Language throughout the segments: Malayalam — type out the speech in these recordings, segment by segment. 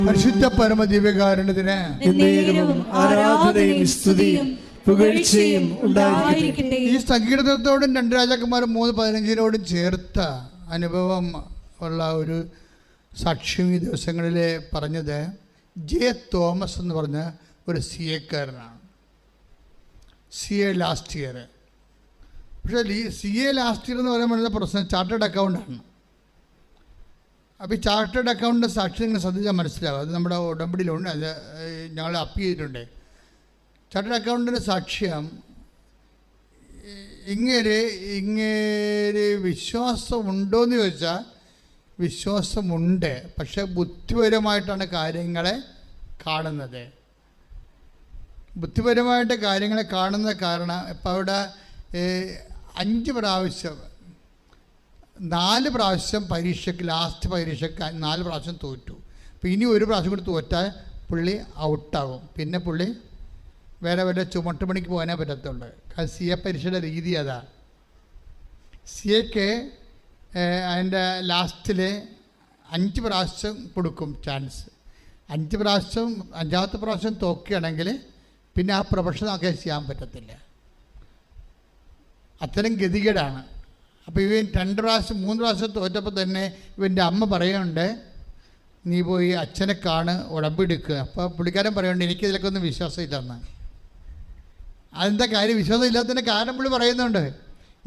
പരിശുദ്ധ പരമദിവ്യകാരുണ്യത്തിന് ആരാധനയും സ്തുതിയും പുകഴ്ചയും ഉണ്ടായിരിക്കട്ടെ. ഈ സങ്കീർത്തനത്തോടും 2 രാജാക്കന്മാർ 3:15 ചേർത്ത അനുഭവം ഉള്ള ഒരു സാക്ഷ്യം ഈ ദിവസങ്ങളിൽ പറഞ്ഞത് ജെ തോമസ് എന്ന് പറഞ്ഞ ഒരു CA-കാരനാണ്. CA last year. പക്ഷേ CA ലാസ്റ്റ് ഇയർ എന്ന് പറയുമ്പോൾ പ്രശ്നം ചാർട്ടേഡ് അക്കൗണ്ടാണ്. അപ്പോൾ ഈ ചാർട്ടേഡ് അക്കൗണ്ടിൻ്റെ സാക്ഷി നിങ്ങൾ ശ്രദ്ധിച്ചാൽ മനസ്സിലാവും. അത് നമ്മുടെ ഉടമ്പടിയിലുണ്ട്, അത് ഞങ്ങൾ അപ്പീൽ ചെയ്തിട്ടുണ്ട്. ചാർട്ടേഡ് അക്കൗണ്ടിൻ്റെ സാക്ഷ്യം ഇങ്ങേര് വിശ്വാസമുണ്ടോയെന്ന് ചോദിച്ചാൽ വിശ്വാസമുണ്ട്, പക്ഷേ ബുദ്ധിപരമായിട്ടാണ് കാര്യങ്ങളെ കാണുന്നത്. ബുദ്ധിപരമായിട്ട് കാര്യങ്ങളെ കാണുന്ന കാരണം ഇപ്പം അവിടെ 4 പ്രാവശ്യം പരീക്ഷയ്ക്ക് ലാസ്റ്റ് പരീക്ഷയ്ക്ക് 4 പ്രാവശ്യം തോറ്റു. അപ്പോൾ ഇനി 1 പ്രാവശ്യം കൂടി തോറ്റാൽ പുള്ളി ഔട്ടാകും. പിന്നെ പുള്ളി വേറെ വല്ല ചുമട്ടുപണിക്ക് പോകാനേ പറ്റത്തുള്ളൂ. കാരണം CA പരീക്ഷയുടെ രീതി അതാ. CAക്ക് അതിൻ്റെ ലാസ്റ്റിൽ 5 പ്രാവശ്യം കൊടുക്കും ചാൻസ്. 5ാമത്തെ പ്രാവശ്യം തോക്കുകയാണെങ്കിൽ പിന്നെ ആ പ്രൊഫഷൻ ഒക്കെ ചെയ്യാൻ പറ്റത്തില്ല. അത്തരം ഗതികേടാണ്. അപ്പോൾ ഇവൻ 2 പ്രാവശ്യം 3 പ്രാവശ്യം തോറ്റപ്പോൾ തന്നെ ഇവൻ്റെ അമ്മ പറയുന്നുണ്ട്, നീ പോയി അച്ഛനെ കാണ്, ഉടമ്പെടുക്കുക. അപ്പോൾ പുള്ളിക്കാരൻ പറയുന്നുണ്ട്, എനിക്കിതിലൊക്കെ ഒന്നും വിശ്വാസമില്ലെന്ന്. അതെന്താ കാര്യം? വിശ്വാസം ഇല്ലാത്തതിൻ്റെ കാരണം പുള്ളി പറയുന്നുണ്ട്,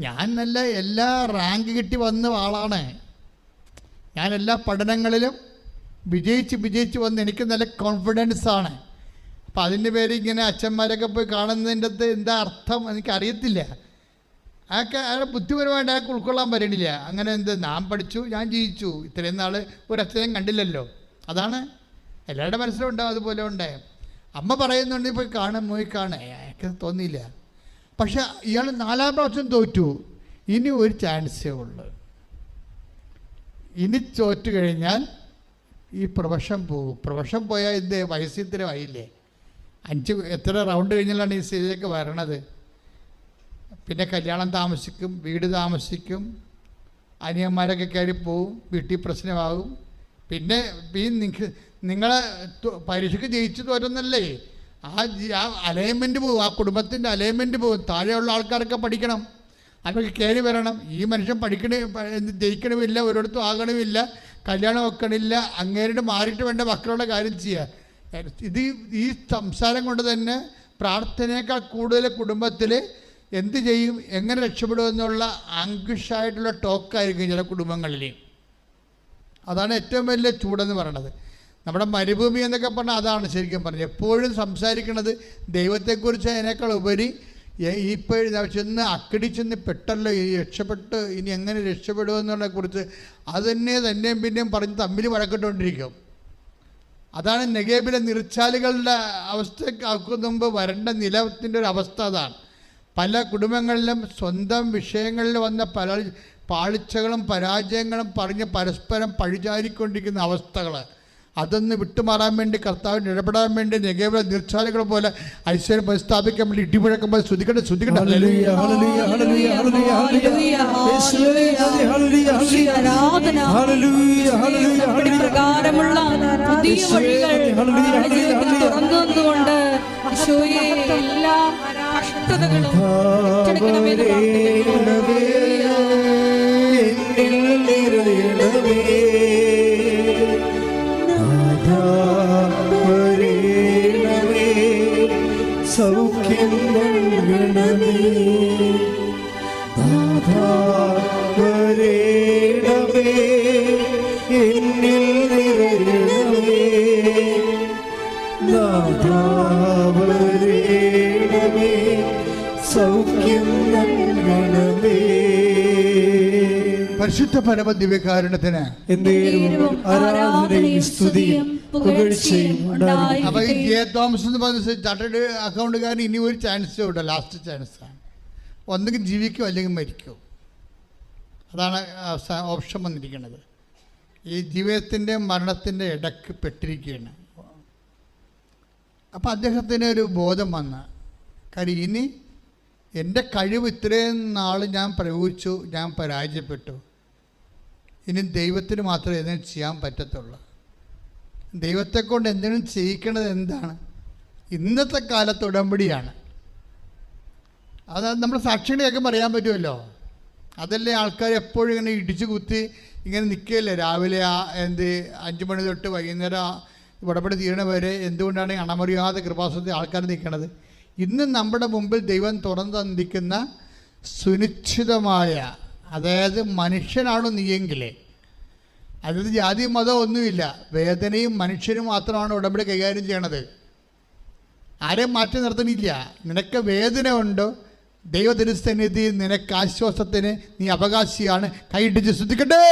ഞാൻ നല്ല എല്ലാ റാങ്ക് കിട്ടി വന്ന ആളാണ്, ഞാൻ എല്ലാ പഠനങ്ങളിലും വിജയിച്ച് വന്ന് എനിക്ക് നല്ല കോൺഫിഡൻസാണ്. അപ്പം അതിൻ്റെ പേര് ഇങ്ങനെ അച്ഛന്മാരൊക്കെ പോയി കാണുന്നതിൻ്റെ അകത്ത് എന്താ അർത്ഥം എനിക്കറിയത്തില്ല. അയാളെ ബുദ്ധിപരമായിട്ട് അയാൾക്ക് ഉൾക്കൊള്ളാൻ പറ്റണില്ല. അങ്ങനെ ഞാൻ പഠിച്ചു, ഞാൻ ജീവിച്ചു, ഇത്രയും നാൾ ഒരു അച്ഛനെയും കണ്ടില്ലല്ലോ. അതാണ് എല്ലാവരുടെ മനസ്സിലുണ്ടാവും. അതുപോലെ ഉണ്ട്. അമ്മ പറയുന്നുണ്ട് പോയി പോയി കാണുക. അയാൾക്ക് തോന്നിയില്ല. പക്ഷെ ഇയാൾ 4ാം പ്രാവശ്യം തോറ്റു. ഇനി ഒരു ചാൻസേ ഉള്ളൂ. ഇനി തോറ്റു കഴിഞ്ഞാൽ ഈ പ്രൊഫഷൻ പോകും. പ്രൊഫഷൻ പോയാൽ ഇത് വയസ്സിത്തരമായില്ലേ. 5 എത്ര റൗണ്ട് കഴിഞ്ഞാലാണ് ഈ സ്റ്റേജിലേക്ക് വരണത്. പിന്നെ കല്യാണം താമസിക്കും, വീട് താമസിക്കും, അനിയന്മാരൊക്കെ കയറി പോവും, വീട്ടിൽ പ്രശ്നമാകും. പിന്നെ നിങ്ങളെ പരീക്ഷയ്ക്ക് ജയിച്ചു തോറ്റുന്നല്ലേ, ആ അലൈൻമെൻറ്റ് പോകും, ആ കുടുംബത്തിൻ്റെ അലൈൻമെൻറ്റ് പോകും. താഴെയുള്ള ആൾക്കാരൊക്കെ പഠിക്കണം, അവർക്ക് കയറി വരണം. ഈ മനുഷ്യൻ ജയിക്കണമില്ല, ഒരിടത്തും ആകണമില്ല, കല്യാണം വെക്കണില്ല, അങ്ങേരുടെ മാറിയിട്ട് വേണ്ട മക്കളുടെ കാര്യം ചെയ്യുക. ഈ സംസാരം കൊണ്ട് തന്നെ പ്രാർത്ഥനയേക്കാൾ കൂടുതൽ കുടുംബത്തിൽ എന്ത് ചെയ്യും, എങ്ങനെ രക്ഷപ്പെടുമെന്നുള്ള ആങ്ക്വിഷായിട്ടുള്ള ടോക്കായിരിക്കും ചില കുടുംബങ്ങളിൽ. അതാണ് ഏറ്റവും വലിയ ചൂടെന്ന് പറയണത്. നമ്മുടെ മരുഭൂമി എന്നൊക്കെ പറഞ്ഞാൽ അതാണ് ശരിക്കും പറഞ്ഞത്. എപ്പോഴും സംസാരിക്കുന്നത് ദൈവത്തെക്കുറിച്ച്. അതിനേക്കാൾ ഉപരി ഇപ്പോഴും ചെന്ന് അക്കടിച്ചെന്ന് പെട്ടല്ലോ രക്ഷപ്പെട്ട് ഇനി എങ്ങനെ രക്ഷപ്പെടുമെന്നുള്ളതിനെ കുറിച്ച് അത് തന്നെയും പിന്നെയും പറഞ്ഞ് തമ്മിൽ വഴക്കിട്ടുകൊണ്ടിരിക്കും. അതാണ് നെഗേബിലെ നീർച്ചാലുകളുടെ അവസ്ഥയ്ക്ക് മുമ്പ് വരേണ്ട നിലത്തിൻ്റെ ഒരു അവസ്ഥ അതാണ്. പല കുടുംബങ്ങളിലും സ്വന്തം വിഷയങ്ങളിൽ വന്ന പല പാളിച്ചകളും പരാജയങ്ങളും പറഞ്ഞ് പരസ്പരം പഴിചാരിക്കൊണ്ടിരിക്കുന്ന അവസ്ഥകൾ, അതൊന്ന് വിട്ടുമാറാൻ വേണ്ടി കർത്താവിന് ഇടപെടാൻ വേണ്ടി നെഗേബിലെ നീർച്ചാലുകൾ പോലെ ഐശ്വര്യം സ്ഥാപിക്കാൻ വേണ്ടി ഇടിമുഴക്കുമ്പോൾ ശ്രുതിക്കട്ടെ. സൗഖ്യം നൽകണമേ, നാഥാ വരേണമേ, എന്നിൽ നിറയണമേ, നാഥാ വരേണമേ, സൗഖ്യം നൽകണമേ. പരിശുദ്ധ പരമദിവ്യകാരുണ്യത്തിന് ആരാധനയും സ്തുതിയും പുകഴ്ചയും ഉണ്ടായിരിക്കട്ടെ. അപ്പോൾ ഈ ജെ തോമസ് എന്ന് പറഞ്ഞ ചാർട്ടേഡ് അക്കൗണ്ടുകാരൻ ഇനി ഒരു ചാൻസേ ഉള്ളൂ, ലാസ്റ്റ് ചാൻസാണ്. ഒന്നുകിൽ ജീവിക്കും അല്ലെങ്കിൽ മരിക്കും. അതാണ് ഓപ്ഷൻ വന്നിരിക്കുന്നത്. ഈ ജീവിതത്തിൻ്റെ മരണത്തിൻ്റെ ഇടയ്ക്ക് പെട്ടിരിക്കുകയാണ്. അപ്പോൾ അദ്ദേഹത്തിന് ഒരു ബോധം വന്ന കാര്യം, ഇനി എൻ്റെ കഴിവ് ഇത്രയും നാൾ ഞാൻ പ്രയോഗിച്ചു, ഞാൻ പരാജയപ്പെട്ടു, ഇനി ദൈവത്തിന് മാത്രമേ ഇതിനെ ചെയ്യാൻ പറ്റത്തുള്ളൂ. ദൈവത്തെ കൊണ്ട് എന്തെങ്കിലും ചെയ്യിക്കേണ്ടത് എന്താണ്? ഇന്നത്തെ കാലത്ത് ഉടമ്പടിയാണ്. അത് നമ്മൾ സാക്ഷികളെയൊക്കെ പറയാൻ പറ്റുമല്ലോ. അതല്ലേ ആൾക്കാർ എപ്പോഴും ഇങ്ങനെ ഇടിച്ചു കുത്തി ഇങ്ങനെ നിൽക്കുകയല്ലേ രാവിലെ 5 മണി തൊട്ട് വൈകുന്നേരം ഉടമ്പടി തീരണ വരെ. എന്തുകൊണ്ടാണ് അണമറിയാതെ കൃപാസനത്തിൽ ആൾക്കാർ നിൽക്കണത്? ഇന്ന് നമ്മുടെ മുമ്പിൽ ദൈവം തുറന്നു തന്നിരിക്കുന്ന സുനിശ്ചിതമായ, അതായത് മനുഷ്യനാണോ നീയെങ്കിൽ, അതായത് ജാതി മതം ഒന്നുമില്ല, വേദനയും മനുഷ്യനും മാത്രമാണ് ഉടമ്പടി കൈകാര്യം ചെയ്യണത്. ആരെയും മാറ്റി നിർത്തണില്ല. നിനക്ക് വേദന ഉണ്ടോ, ദൈവത്തിരുസന്നിധി നിനക്ക് ആശ്വാസത്തിന് നീ അവകാശിയാണ്. കൈയിടിച്ച് ശ്രദ്ധിക്കട്ടെ.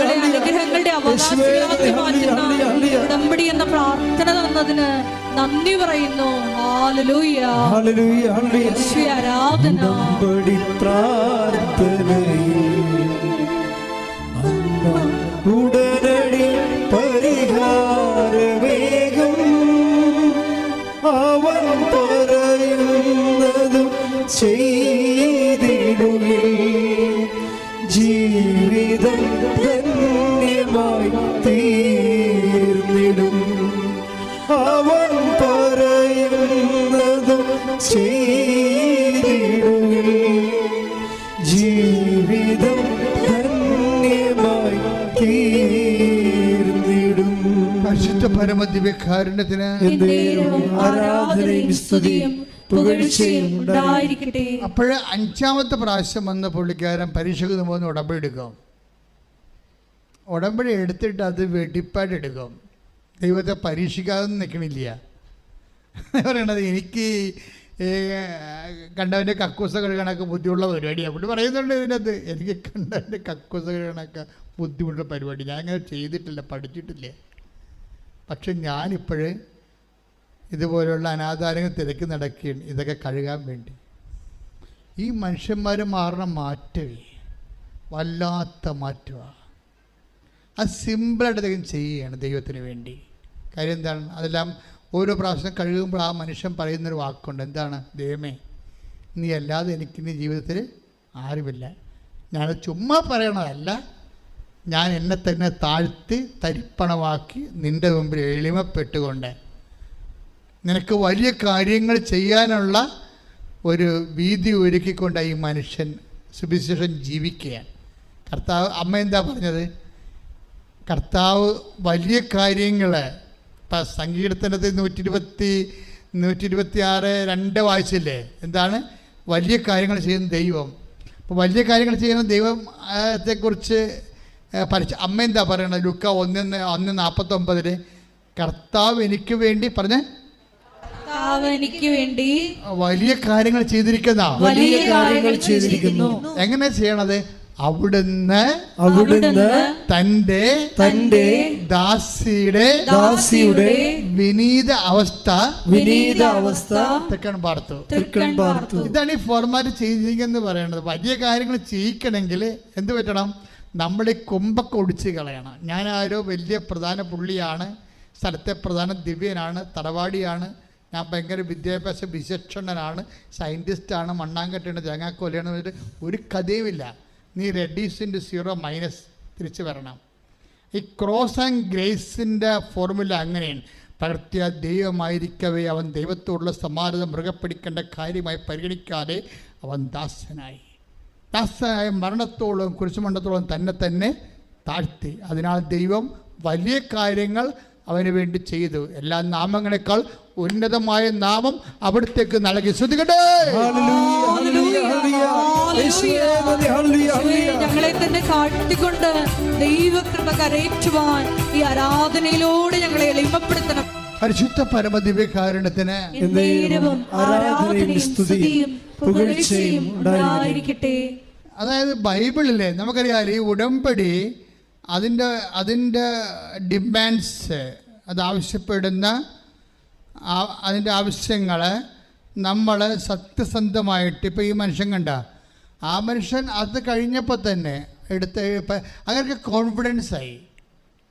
അനുഗ്രഹങ്ങളുടെ അവകാശികളാക്കി മാറ്റുന്ന ഉടമ്പടി എന്ന പ്രാർത്ഥന തന്നതിന് നന്ദി പറയുന്നു. ഹല്ലേലൂയ, ഹല്ലേലൂയ, ഹല്ലേലൂയ. ആരാധന. ഉടമ്പടി പ്രാർത്ഥനയിൽ ഉടനടി പരിഹാരവേഗം അവൻ പറയുന്നതും ചെയ്തിടുകേ ജീവിതം ധന്യമായി തീർന്നിടും. അവൻ പറയുന്നതും ചെയ്തിടുകേ ജീവിതം ധന്യമായി തീർന്നിടും. പരിശുദ്ധ പരമദിവ്യകാരുണ്യത്തിന് ആരാധനയും സ്തുതിയും പുകഴ്ചയും ഉണ്ടായിരിക്കട്ടെ. അപ്പോഴ് 5ാമത്തെ പ്രാവശ്യം വന്ന പുള്ളിക്കാരൻ പരീക്ഷയ്ക്ക് പോകുന്ന ഉടമ്പടി എടുക്കും. ഉടമ്പടി എടുത്തിട്ട് അത് വെടിപ്പായിട്ട് എടുക്കും. ദൈവത്തെ പരീക്ഷിക്കാതെ നിൽക്കണില്ല. പറയണത് എനിക്ക് കണ്ടവൻ്റെ കക്കൂസ കഴുകണൊക്കെ ബുദ്ധിമുട്ടുള്ള പരിപാടിയാണ്. പുള്ളി പറയുന്നുണ്ട് ഇതിനകത്ത്, എനിക്ക് കണ്ടവൻ്റെ കക്കൂസ കഴുകണൊക്കെ ബുദ്ധിമുട്ടുള്ള പരിപാടി, ഞാൻ അങ്ങനെ ചെയ്തിട്ടില്ല, പഠിച്ചിട്ടില്ല. പക്ഷെ ഞാനിപ്പോഴേ ഇതുപോലുള്ള അനാഥാരങ്ങൾ തിരക്കി നടക്കുകയാണ് ഇതൊക്കെ കഴുകാൻ വേണ്ടി. ഈ മനുഷ്യന്മാർ മാറുന്ന മാറ്റമേ വല്ലാത്ത മാറ്റമാണ്. അത് സിമ്പിളായിട്ട് അദ്ദേഹം ചെയ്യുകയാണ് ദൈവത്തിന് വേണ്ടി. കാര്യം എന്താണ്? അതെല്ലാം ഓരോ പ്രാവശ്യം കഴുകുമ്പോൾ ആ മനുഷ്യൻ പറയുന്നൊരു വാക്കുണ്ട്. എന്താണ്? ദൈവമേ, നീ അല്ലാതെ എനിക്കിനി ജീവിതത്തിൽ ആരുമില്ല. ഞാനത് ചുമ്മാ പറയണതല്ല, ഞാൻ എന്നെ തന്നെ താഴ്ത്തി തരിപ്പണമാക്കി നിൻ്റെ മുമ്പിൽ എളിമപ്പെട്ടുകൊണ്ട് നിനക്ക് വലിയ കാര്യങ്ങൾ ചെയ്യാനുള്ള ഒരു വീതി ഒരുക്കിക്കൊണ്ട് ഈ മനുഷ്യൻ സുവിശേഷം ജീവിക്കുകയാണ്. കർത്താവ്, അമ്മ എന്താ പറഞ്ഞത്? കർത്താവ് വലിയ കാര്യങ്ങൾ, ഇപ്പം സങ്കീർത്തനത്തിൽ 126:2 വായിച്ചില്ലേ? എന്താണ്? വലിയ കാര്യങ്ങൾ ചെയ്യുന്ന ദൈവം. അപ്പോൾ വലിയ കാര്യങ്ങൾ ചെയ്യുന്ന ദൈവത്തെക്കുറിച്ച് അമ്മ എന്താ പറയണത്? ലൂക്ക 1:49 കർത്താവ് എനിക്ക് വേണ്ടി പറഞ്ഞേ, എനിക്ക് വേണ്ടി വലിയ കാര്യങ്ങൾ ചെയ്തിരിക്കുന്നു. എങ്ങനെ ചെയ്യണത്? അവിടുന്ന് തന്റെ ദാസിയുടെ വിനീത അവസ്ഥ തെക്കൻ പാർത്തു. ഇതാണ് ഈ ഫോർമാറ്റ് ചെയ്യിക്കെന്ന് പറയുന്നത്. വലിയ കാര്യങ്ങൾ ചെയ്യിക്കണമെങ്കിൽ എന്ത് പറ്റണം? നമ്മുടെ കൊമ്പൊക്കെ ഒടിച്ച് കളയണം. ഞാൻ ആരോ വലിയ പ്രധാന പുള്ളിയാണ്, സ്ഥലത്തെ പ്രധാന ദിവ്യനാണ്, തറവാടിയാണ്, ഞാൻ ഭയങ്കര വിദ്യാഭ്യാസ വിചക്ഷണനാണ്, സയൻറ്റിസ്റ്റാണ്, മണ്ണാങ്കട്ടയാണ്, തേങ്ങാക്കൊലയാണ് പറഞ്ഞിട്ട് ഒരു കഥയുമില്ല. നീ (0 തിരിച്ചു വരണം. ഈ ക്രോസ് ആൻഡ് ഗ്രേസിൻ്റെ ഫോർമുല അങ്ങനെയാണ്. പകർത്തിയ ദൈവമായിരിക്കവേ അവൻ ദൈവത്തോടുള്ള സമാനത മൃഗപ്പിടിക്കേണ്ട കാര്യമായി പരിഗണിക്കാതെ അവൻ ദാസനായ മരണത്തോളം കുരിശുമരണത്തോളം തന്നെ താഴ്ത്തി. അതിനാൽ ദൈവം വലിയ കാര്യങ്ങൾ അവന് വേണ്ടി ചെയ്തു. എല്ലാ നാമങ്ങളെക്കാൾ ഉന്നതമായ നാമം അവിടത്തേക്ക് നൽകി. ശ്രദ്ധിക്കട്ടെ. ഞങ്ങളെ തന്നെ കാട്ടിക്കൊണ്ട് ദൈവകൃപ കരയറ്റുവാൻ ഈ ആരാധനയിലൂടെ ഞങ്ങളെ എളിമപ്പെടുത്തണം. പരിശുദ്ധ പരമദിവ്യകാരുണ്യത്തിന് ആരാധനയും സ്തുതിയും പുകഴ്ചയും ഉണ്ടായിരിക്കട്ടെ. അതായത് ബൈബിളിലെ നമുക്കറിയാം ഈ ഉടമ്പടി അതിൻ്റെ ഡിമാൻഡ്സ്, അത് ആവശ്യപ്പെടുന്ന അതിൻ്റെ ആവശ്യങ്ങൾ നമ്മൾ സത്യസന്ധമായിട്ട്, ഇപ്പോൾ ഈ മനുഷ്യൻ കണ്ട ആ മനുഷ്യൻ അത് കഴിഞ്ഞപ്പോൾ തന്നെ അങ്ങനെ കോൺഫിഡൻസായി.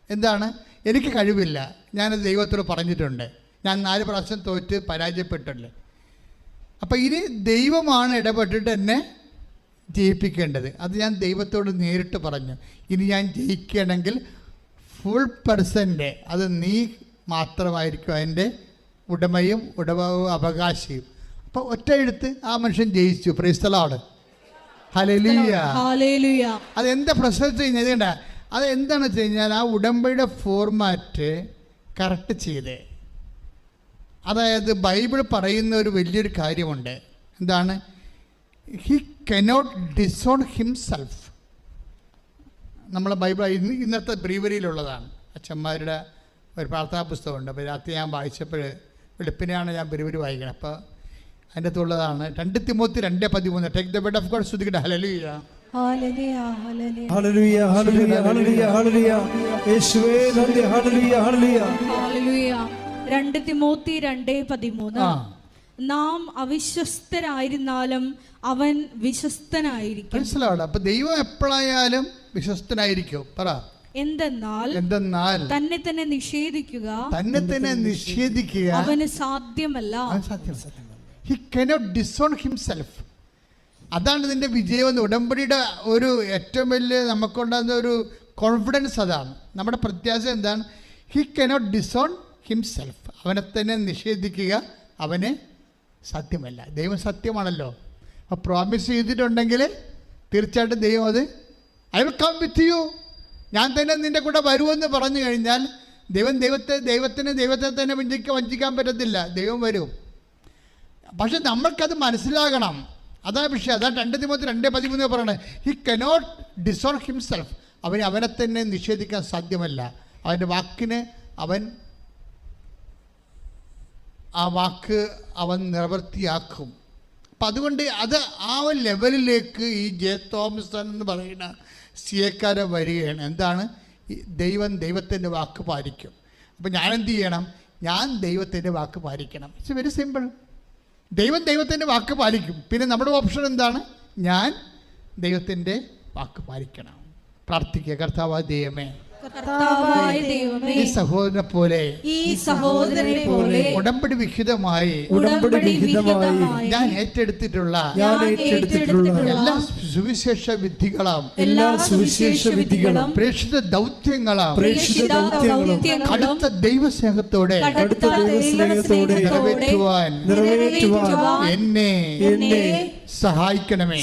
എന്താണ്? എനിക്ക് കഴിവില്ല, ഞാനത് ദൈവത്തോട് പറഞ്ഞിട്ടുണ്ട്, ഞാൻ 4 പ്രാവശ്യം തോറ്റ് പരാജയപ്പെട്ടില്ലേ. അപ്പം ഇനി ദൈവമാണ് ഇടപെട്ടിട്ട് എന്നെ ജയിപ്പിക്കേണ്ടത്. അത് ഞാൻ ദൈവത്തോട് നേരിട്ട് പറഞ്ഞു, ഇനി ഞാൻ ജയിക്കണമെങ്കിൽ ഫുൾ പെർസെൻ്റ് അത് നീ മാത്രമായിരിക്കും അതിൻ്റെ ഉടമയും അവകാശിയും. അപ്പോൾ ഒറ്റ എഴുത്ത് ആ മനുഷ്യൻ ജയിച്ചു. Praise the Lord. ഹല്ലേലൂയ. അതെന്താ പ്രശ്നം വെച്ച് കഴിഞ്ഞാൽ ഇതുണ്ട, അത് എന്താണെന്ന് വെച്ച് കഴിഞ്ഞാൽ ആ ഉടമ്പടിയുടെ ഫോർമാറ്റ് കറക്റ്റ് ചെയ്ത്, അതായത് ബൈബിൾ പറയുന്ന ഒരു വലിയൊരു കാര്യമുണ്ട്. എന്താണ്? He cannot disown himself. നമ്മളെ ബൈബിൾ ഇന്നത്തെ ബ്രീവറിയിലുള്ളതാണ്. അച്ഛന്മാരുടെ ഒരു പ്രാർത്ഥനാ പുസ്തകമുണ്ട്. അപ്പോൾ രാത്രി ഞാൻ വായിച്ചപ്പോൾ വെളുപ്പിനെയാണ് ഞാൻ ബ്രീവറി വായിക്കണം. അപ്പോൾ അതിൻ്റെ അകത്തുള്ളതാണ് 2 Timothy 2:13. Take the word of God. സ്തുതിക്കട്ടെ. ഹല്ലേലൂയ. ഹല്ലേലൂയ ഹല്ലേലൂയ ഹല്ലേലൂയ ഹല്ലേലൂയ. യേശുവേ നന്ദി. ഹല്ലേലൂയ ഹല്ലേലൂയ ഹല്ലേലൂയ. 2 തിമോത്തി 2:13. നാം അവിശ്വസ്തരായിരുന്നാലും അവൻ വിശ്വസ്തനായിരിക്കും. അപ്പൊ ദൈവം എപ്പോഴായാലും വിശ്വസ്തനായിരിക്കും. പറ. എന്തെന്നാൽ തന്നെ തന്നെ നിഷേധിക്കുക അവന് സാധ്യമല്ല. He cannot disown himself. അതാണ് ഇതിൻ്റെ വിജയം. ഉടമ്പടിയുടെ ഒരു ഏറ്റവും വലിയ നമുക്കുണ്ടാകുന്ന ഒരു കോൺഫിഡൻസ് അതാണ്. നമ്മുടെ പ്രത്യാശ എന്താണ്? He cannot disown himself. അവനെ തന്നെ നിഷേധിക്കുക അവന് സാധ്യമല്ല. ദൈവം സത്യമാണല്ലോ. അപ്പോൾ പ്രോമിസ് ചെയ്തിട്ടുണ്ടെങ്കിൽ തീർച്ചയായിട്ടും ദൈവം അത് I will come with you, ഞാൻ തന്നെ നിൻ്റെ കൂടെ വരുമെന്ന് പറഞ്ഞു കഴിഞ്ഞാൽ ദൈവത്തെ തന്നെ വഞ്ചിക്കാൻ പറ്റത്തില്ല. ദൈവം വരും. പക്ഷെ നമ്മൾക്കത് മനസ്സിലാകണം. അതാ വിഷയം. അതാണ് 2 തിമോത്തി 2:13 പറയണത്. He cannot disown himself. അവനെ തന്നെ നിഷേധിക്കാൻ സാധ്യമല്ല. അവൻ്റെ വാക്കിന് ആ വാക്ക് അവൻ നിവൃത്തിയാക്കും. അപ്പം അതുകൊണ്ട് അത് ആ ഒരു ലെവലിലേക്ക് ഈ ജെ തോമസൺ എന്ന് പറയുന്ന സിയക്കാരൻ വരികയാണ്. എന്താണ്? ദൈവത്തിൻ്റെ വാക്ക് പാലിക്കും. അപ്പം ഞാനെന്ത് ചെയ്യണം? ഞാൻ ദൈവത്തിൻ്റെ വാക്ക് പാലിക്കണം. It's very simple. ദൈവത്തിൻ്റെ വാക്ക് പാലിക്കും. പിന്നെ നമ്മുടെ ഓപ്ഷൻ എന്താണ്? ഞാൻ ദൈവത്തിൻ്റെ വാക്ക് പാലിക്കണം. പ്രാർത്ഥിക്കുക. കർത്താവായ ദൈവമേ, ഈ സഹോദരനെ പോലെ ഉടമ്പടി വിഹിതമായി ഞാൻ ഏറ്റെടുത്തിട്ടുള്ള എല്ലാ സുവിശേഷ വിധികളും പ്രേക്ഷിത ദൗത്യങ്ങളും അടുത്ത ദൈവസ്നേഹത്തോടെ നിറവേറ്റുവാൻ എന്നെ സഹായിക്കണമേ.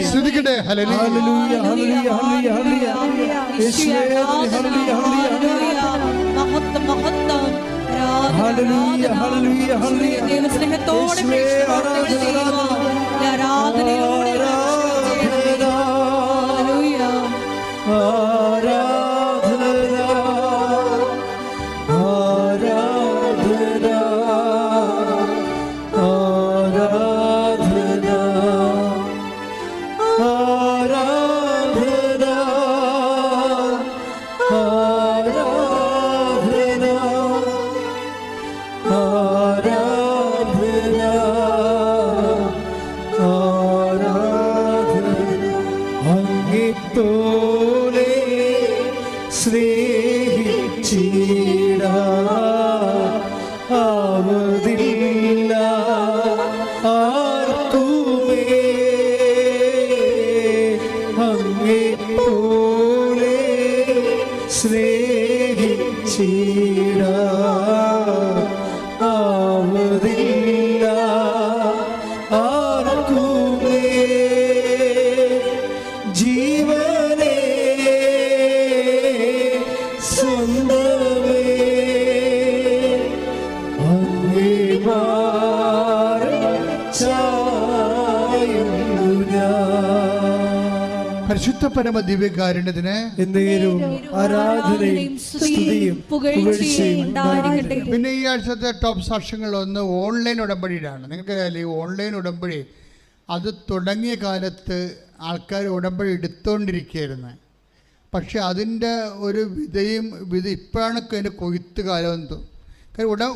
ശ്രുതികടെ. ഹല്ലേലൂയ ഹല്ലേലൂയ ഹല്ലേലൂയ യേശുവേ ഹല്ലേലൂയ ഹല്ലേലൂയ മഹത്വം മഹത്വം ഹല്ലേലൂയ ഹല്ലേലൂയ ഹല്ലേലൂയ ദൈവസ്നേഹത്തോടെ ആരാധനയോടെ പരിശുദ്ധ പരമ ദിവ്യകാരുണ്യത്തിന് ആരാധനയും സ്തുതിയും പുകഴ്ചയും ഉണ്ടായിരിക്കട്ടെ. പിന്നെ ഈ ആഴ്ചത്തെ ടോപ്പ് സാക്ഷ്യങ്ങളിലൊന്ന് ഓൺലൈൻ ഉടമ്പടിയിലാണ്. നിങ്ങൾക്ക് ഈ ഓൺലൈൻ ഉടമ്പടി അത് തുടങ്ങിയ കാലത്ത് ആൾക്കാർ ഉടമ്പടി എടുത്തുകൊണ്ടിരിക്കുകയായിരുന്നു. പക്ഷെ അതിൻ്റെ ഒരു വിധ ഇപ്പോഴാണ് അതിൻ്റെ കൊയ്ത്ത് കാലം തോന്നും. കാര്യം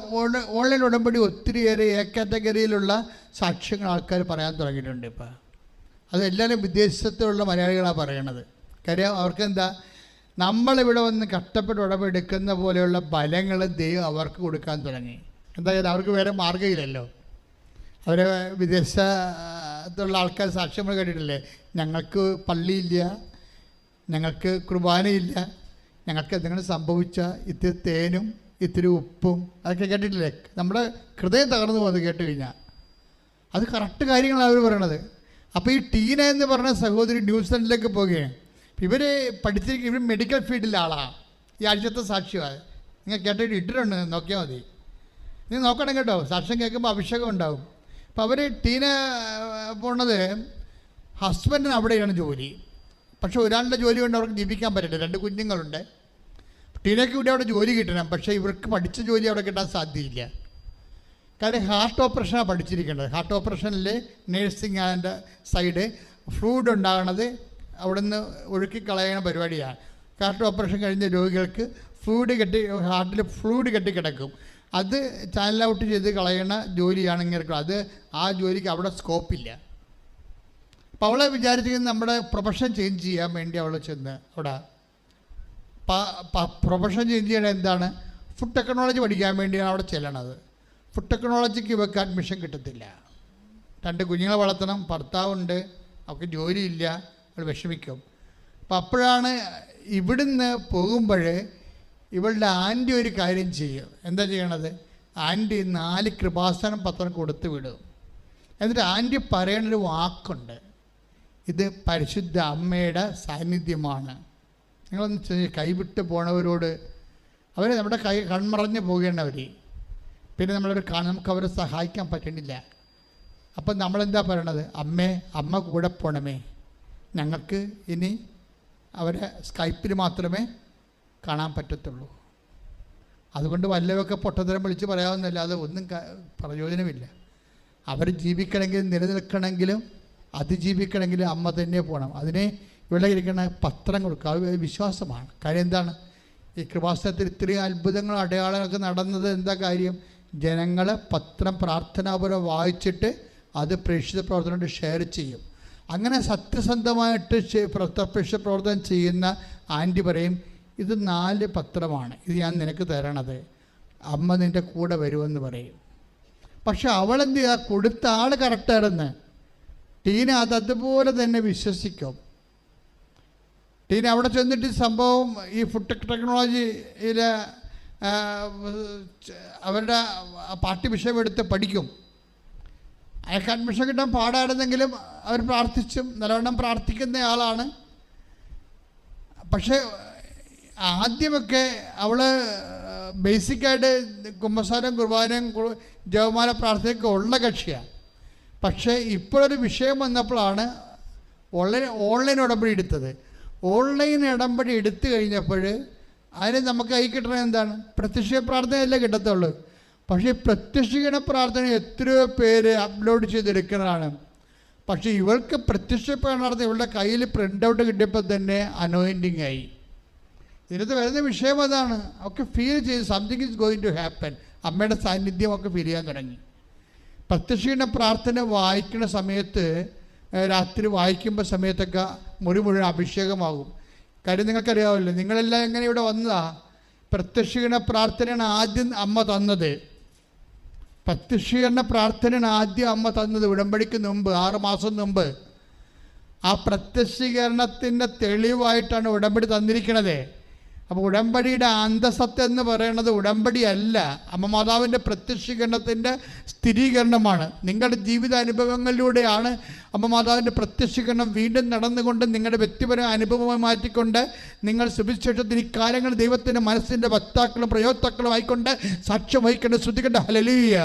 ഓൺലൈൻ ഉടമ്പടി ഒത്തിരിയേറെ എ കാറ്റഗറിയിലുള്ള സാക്ഷ്യങ്ങൾ ആൾക്കാർ പറയാൻ തുടങ്ങിയിട്ടുണ്ട്. ഇപ്പോൾ അതെല്ലാവരും വിദേശത്തുള്ള മലയാളികളാണ് പറയണത്. കാര്യം അവർക്കെന്താ, നമ്മളിവിടെ വന്ന് കഷ്ടപ്പെട്ട് ഉടമ്പെടുക്കുന്ന പോലെയുള്ള ഫലങ്ങൾ ദൈവം അവർക്ക് കൊടുക്കാൻ തുടങ്ങി. എന്തായാലും അവർക്ക് വേറെ മാർഗ്ഗമില്ലല്ലോ. അവർ വിദേശ ഇതുള്ള ആൾക്കാർ സാക്ഷ്യങ്ങൾ കേട്ടിട്ടില്ലേ? ഞങ്ങൾക്ക് പള്ളിയില്ല, ഞങ്ങൾക്ക് കുർബാനയില്ല, ഞങ്ങൾക്ക് എന്തെങ്കിലും സംഭവിച്ച ഇത്തിരി തേനും ഇത്തിരി ഉപ്പും അതൊക്കെ കേട്ടിട്ടില്ലേ? നമ്മുടെ ഹൃദയം തകർന്നു പോകുന്നത് കേട്ട് കഴിഞ്ഞാൽ. അത് കറക്റ്റ് കാര്യങ്ങളാണ് അവർ പറയണത്. അപ്പോൾ ഈ ടീന എന്ന് പറഞ്ഞ സഹോദരി ന്യൂസിലൻഡിലേക്ക് പോവുകയാണ്. ഇവർ പഠിച്ചിരിക്കുന്ന ഇവർ മെഡിക്കൽ ഫീൽഡിലെ ആളാണ്. ഈ ആഴ്ചത്തെ സാക്ഷ്യമാണ്. നിങ്ങൾ കേട്ടിട്ട് ഇട്ടിട്ടുണ്ട്, നോക്കിയാൽ മതി. നീ നോക്കണം കേട്ടോ, സാക്ഷ്യം കേൾക്കുമ്പോൾ അഭിഷേകം ഉണ്ടാവും. അപ്പോൾ അവർ ടീന പോണത് ഹസ്ബൻഡിന് അവിടെയാണ് ജോലി. പക്ഷേ ഒരാളുടെ ജോലി കൊണ്ട് അവർക്ക് ജീവിക്കാൻ പറ്റില്ല, 2 കുഞ്ഞുങ്ങളുണ്ട്. ടീനയ്ക്ക് കൂടി അവിടെ ജോലി കിട്ടണം, പക്ഷേ ഇവർക്ക് പഠിച്ച ജോലി അവിടെ കിട്ടാൻ സാധ്യതയില്ല. കാര്യം ഹാർട്ട് ഓപ്പറേഷനാണ് പഠിച്ചിരിക്കേണ്ടത്. ഹാർട്ട് ഓപ്പറേഷനിൽ നേഴ്സിംഗ് ആൻഡ് സൈഡ് ഫ്ലൂയിഡ് ഉണ്ടാകണത് അവിടെ നിന്ന് ഒഴുക്കിക്കളയുന്ന പരിപാടിയാണ്. ഹാർട്ട് ഓപ്പറേഷൻ കഴിഞ്ഞ രോഗികൾക്ക് ഹാർട്ടിൽ ഫ്ലൂയിഡ് കെട്ടിക്കിടക്കും. അത് ചാനൽ ഔട്ട് ചെയ്ത് കളയണ ജോലിയാണ് ഇങ്ങനെ. അത് ആ ജോലിക്ക് അവിടെ സ്കോപ്പില്ല. അപ്പോൾ അവളെ വിചാരിച്ചിരിക്കുന്നത് നമ്മുടെ പ്രൊഫഷൻ ചേഞ്ച് ചെയ്യാൻ വേണ്ടി അവൾ ചെന്ന് അവിടെ പ്രൊഫഷൻ ചേഞ്ച് ചെയ്യണത് എന്താണ്? ഫുഡ് ടെക്നോളജി പഠിക്കാൻ വേണ്ടിയാണ് അവിടെ ചെല്ലണത്. ഫുഡ് ടെക്നോളജിക്ക് ഇവർക്ക് അഡ്മിഷൻ കിട്ടത്തില്ല. 2 കുഞ്ഞുങ്ങളെ വളർത്തണം, ഭർത്താവുണ്ട്, അവർക്ക് ജോലിയില്ല, അവൾ വിഷമിക്കും. അപ്പം അപ്പോഴാണ് ഇവിടുന്ന് പോകുമ്പോൾ ഇവളുടെ ആൻറ്റി ഒരു കാര്യം ചെയ്യും. എന്താ ചെയ്യണത്? ആൻറ്റി 4 കൃപാസനം പത്രം കൊടുത്ത് വിടും. എന്നിട്ട് ആൻറ്റി പറയണൊരു വാക്കുണ്ട്, ഇത് പരിശുദ്ധ അമ്മയുടെ സാന്നിധ്യമാണ്. നിങ്ങളൊന്ന് കൈവിട്ട് പോണവരോട്, അവർ നമ്മുടെ കൺമറഞ്ഞ് പോകേണ്ടവർ, പിന്നെ നമുക്ക് അവരെ സഹായിക്കാൻ പറ്റണില്ല. അപ്പം നമ്മളെന്താ പറയണത്? അമ്മ കൂടെ പോണമേ, ഞങ്ങൾക്ക് ഇനി അവരെ സ്കൈപ്പിൽ മാത്രമേ കാണാൻ പറ്റത്തുള്ളൂ. അതുകൊണ്ട് വല്ലതൊക്കെ പൊട്ടത്തരം വിളിച്ച് പറയാവുന്നല്ലാതെ ഒന്നും പ്രയോജനമില്ല. അവർ ജീവിക്കണമെങ്കിലും നിലനിൽക്കണമെങ്കിലും അതിജീവിക്കണമെങ്കിലും അമ്മ തന്നെ പോകണം. അതിനെ ഇവിടെ ഇരിക്കുന്ന പത്രം കൊടുക്കുക, അത് വിശ്വാസമാണ്. കാര്യം എന്താണ്? ഈ കൃപാസനത്തിൽ ഇത്രയും അത്ഭുതങ്ങളും അടയാളങ്ങളൊക്കെ നടന്നത് എന്താ കാര്യം? ജനങ്ങൾ പത്രം പ്രാർത്ഥനാപുരം വായിച്ചിട്ട് അത് പ്രേക്ഷിത പ്രവർത്തനം ഷെയർ ചെയ്യും. അങ്ങനെ സത്യസന്ധമായിട്ട് പ്രേക്ഷിത പ്രവർത്തനം ചെയ്യുന്ന ആൻറ്റി പറയും, ഇത് 4 പത്രമാണ്, ഇത് ഞാൻ നിനക്ക് തരണത്, അമ്മ നിൻ്റെ കൂടെ വരുമെന്ന് പറയും. പക്ഷെ അവളെന്ത് ചെയ്യുക? കൊടുത്ത ആൾ കറക്റ്റായിരുന്നു. ടീന അതുപോലെ തന്നെ വിശ്വസിക്കും. ടീന അവിടെ ചെന്നിട്ട് സംഭവം ഈ ഫുഡ് ടെക്നോളജിയിൽ അവരുടെ പാർട്ടി വിഷയം എടുത്ത് പഠിക്കും. അയാൾക്ക് അഡ്മിഷൻ കിട്ടാൻ പാടായിരുന്നെങ്കിലും അവർ പ്രാർത്ഥിച്ചും നല്ലവണ്ണം പ്രാർത്ഥിക്കുന്ന ആളാണ്. പക്ഷേ ആദ്യമൊക്കെ അവൾ ബേസിക്കായിട്ട് കുമ്പസാരം കുർബാനയും ജപമാല പ്രാർത്ഥനയൊക്കെ ഉള്ള കക്ഷിയാണ്. പക്ഷേ ഇപ്പോഴൊരു വിഷയം വന്നപ്പോഴാണ് ഓൺലൈൻ ഉടമ്പടി എടുത്തത്. ഓൺലൈൻ ഉടമ്പടി എടുത്തു കഴിഞ്ഞപ്പോൾ അതിന് നമുക്ക് കൈ കിട്ടണത് എന്താണ്? പ്രത്യക്ഷ പ്രാർത്ഥനയല്ലേ കിട്ടത്തുള്ളൂ. പക്ഷേ പ്രത്യക്ഷീകരണ പ്രാർത്ഥന എത്രയോ പേര് അപ്ലോഡ് ചെയ്തെടുക്കുന്നതാണ്. പക്ഷേ ഇവൾക്ക് പ്രത്യക്ഷ പ്രാർത്ഥന ഇവളുടെ കയ്യിൽ പ്രിൻ്റ് ഔട്ട് കിട്ടിയപ്പോൾ തന്നെ അനോയിൻറ്റിങ് ആയി. ഇതിനകത്ത് വരുന്ന വിഷയം അതാണ്. ഒക്കെ ഫീൽ ചെയ്ത് something is going to happen. അമ്മയുടെ സാന്നിധ്യം ഒക്കെ ഫീൽ ചെയ്യാൻ തുടങ്ങി. പ്രത്യക്ഷീകരണ പ്രാർത്ഥന വായിക്കുന്ന സമയത്ത്, രാത്രി വായിക്കുമ്പോൾ സമയത്തൊക്കെ മുഴുവൻ അഭിഷേകമാകും. കാര്യം നിങ്ങൾക്കറിയാമല്ലോ, നിങ്ങളെല്ലാം എങ്ങനെ ഇവിടെ വന്നതാ? പ്രത്യക്ഷീകരണ പ്രാർത്ഥനയാണ് ആദ്യം അമ്മ തന്നത്. പ്രത്യക്ഷീകരണ പ്രാർത്ഥനയാണ് ആദ്യം അമ്മ തന്നത് ഉടമ്പടിക്ക് മുമ്പ്, 6 മാസം മുമ്പ്. ആ പ്രത്യക്ഷീകരണത്തിൻ്റെ തെളിവായിട്ടാണ് ഉടമ്പടി തന്നിരിക്കുന്നത്. അപ്പോൾ ഉടമ്പടിയുടെ അന്തസത്ത എന്ന് പറയുന്നത് ഉടമ്പടി അല്ല, അമ്മ മാതാവിൻ്റെ പ്രത്യക്ഷീകരണത്തിൻ്റെ സ്ഥിരീകരണമാണ്. നിങ്ങളുടെ ജീവിതാനുഭവങ്ങളിലൂടെയാണ് അമ്മ മാതാവിൻ്റെ പ്രത്യക്ഷീകരണം വീണ്ടും നടന്നുകൊണ്ട് നിങ്ങളുടെ വ്യക്തിപരമായ അനുഭവമായി മാറ്റിക്കൊണ്ട് നിങ്ങൾ സുവിശേഷത്തിൽ ഈ കാര്യങ്ങൾ ദൈവത്തിൻ്റെ മനസ്സിൻ്റെ വക്താക്കളും പ്രയോക്താക്കളും ആയിക്കൊണ്ട് സാക്ഷ്യം വഹിക്കേണ്ട ശ്രദ്ധിക്കേണ്ട. ഹല്ലേലൂയ.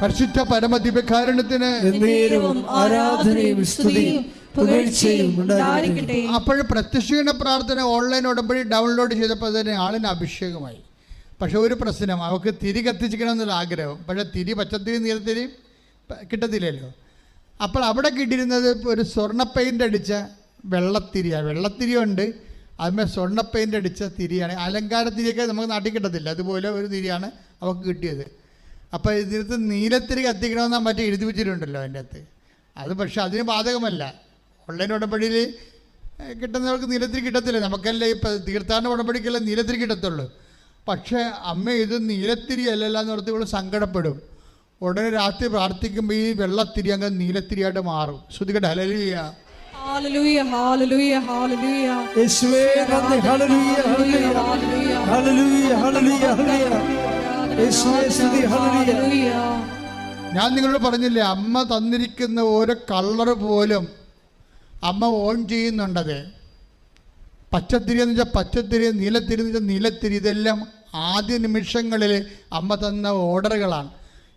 പരിശുദ്ധ പരമദിവ്യകാരുണ്യത്തിന് അപ്പോൾ പ്രത്യക്ഷീകരണ പ്രാർത്ഥന ഓൺലൈൻ ഉടമ്പടി ഡൗൺലോഡ് ചെയ്തപ്പോൾ തന്നെ ആളിന് അഭിഷേകമായി. പക്ഷെ ഒരു പ്രശ്നം, അവൾക്ക് തിരി കത്തിച്ചിക്കണമെന്നൊരു ആഗ്രഹം. പക്ഷേ പച്ചത്തിരി നീലത്തിരി കിട്ടത്തില്ലല്ലോ. അപ്പോൾ അവിടെ കിട്ടിയിരുന്നത് ഒരു സ്വർണ്ണ പെയിൻ്റ് അടിച്ച വെള്ളത്തിരിയാണ്. വെള്ളത്തിരിയുണ്ട്, അതുമേ സ്വർണ്ണ പെയിൻ്റ് അടിച്ച തിരിയാണ്. അലങ്കാര തിരിയൊക്കെ നമുക്ക് നാട്ടിൽ കിട്ടത്തില്ല, അതുപോലെ ഒരു തിരിയാണ് അവൾക്ക് കിട്ടിയത്. അപ്പോൾ ഇതിനകത്ത് നീലത്തിരി കത്തിക്കണമെന്നാൽ മറ്റേ എഴുതി വെച്ചിട്ടുണ്ടല്ലോ അതിൻ്റെ അകത്ത്. അത് പക്ഷെ അതിന് ബാധകമല്ല. ഓൺലൈൻ ഉടമ്പടിയിൽ കിട്ടുന്നവർക്ക് നീലത്തിരി കിട്ടത്തില്ല. നമുക്കല്ലേ ഇപ്പം തീർത്ഥാടന ഉടമ്പടിക്കല്ലേ നീലത്തിരി കിട്ടത്തുള്ളൂ. പക്ഷേ അമ്മ ഇത് നീലത്തിരി അല്ലല്ല എന്ന് ഓർത്ത് ഇവൾ സങ്കടപ്പെടും. ഉടനെ രാത്രി പ്രാർത്ഥിക്കുമ്പോൾ ഈ വെള്ളത്തിരി അങ്ങ് നീലത്തിരിയായിട്ട് മാറും. ശ്രുതികട്ടെ ഹല്ലേലൂയ. ഹല്ലേലൂയ ഹല്ലേലൂയ ഹല്ലേലൂയ. യേശുവേ നന്ദി. ഹല്ലേലൂയ ഹല്ലേലൂയ ഹല്ലേലൂയ ഹല്ലേലൂയ ഹല്ലേലൂയ. യേശുവേ സ്തുതി. ഹല്ലേലൂയ. ഞാൻ നിങ്ങളോട് പറഞ്ഞില്ലേ, അമ്മ തന്നിരിക്കുന്ന ഓരോ കളർ പോലും അമ്മ ഓൺ ചെയ്യുന്നുണ്ടത്. പച്ചത്തിരി എന്ന് വെച്ചാൽ പച്ചത്തിരി, നീലത്തിരി എന്ന് വെച്ചാൽ നീലത്തിരി. ഇതെല്ലാം ആദ്യ നിമിഷങ്ങളിൽ അമ്മ തന്ന ഓർഡറുകളാണ്.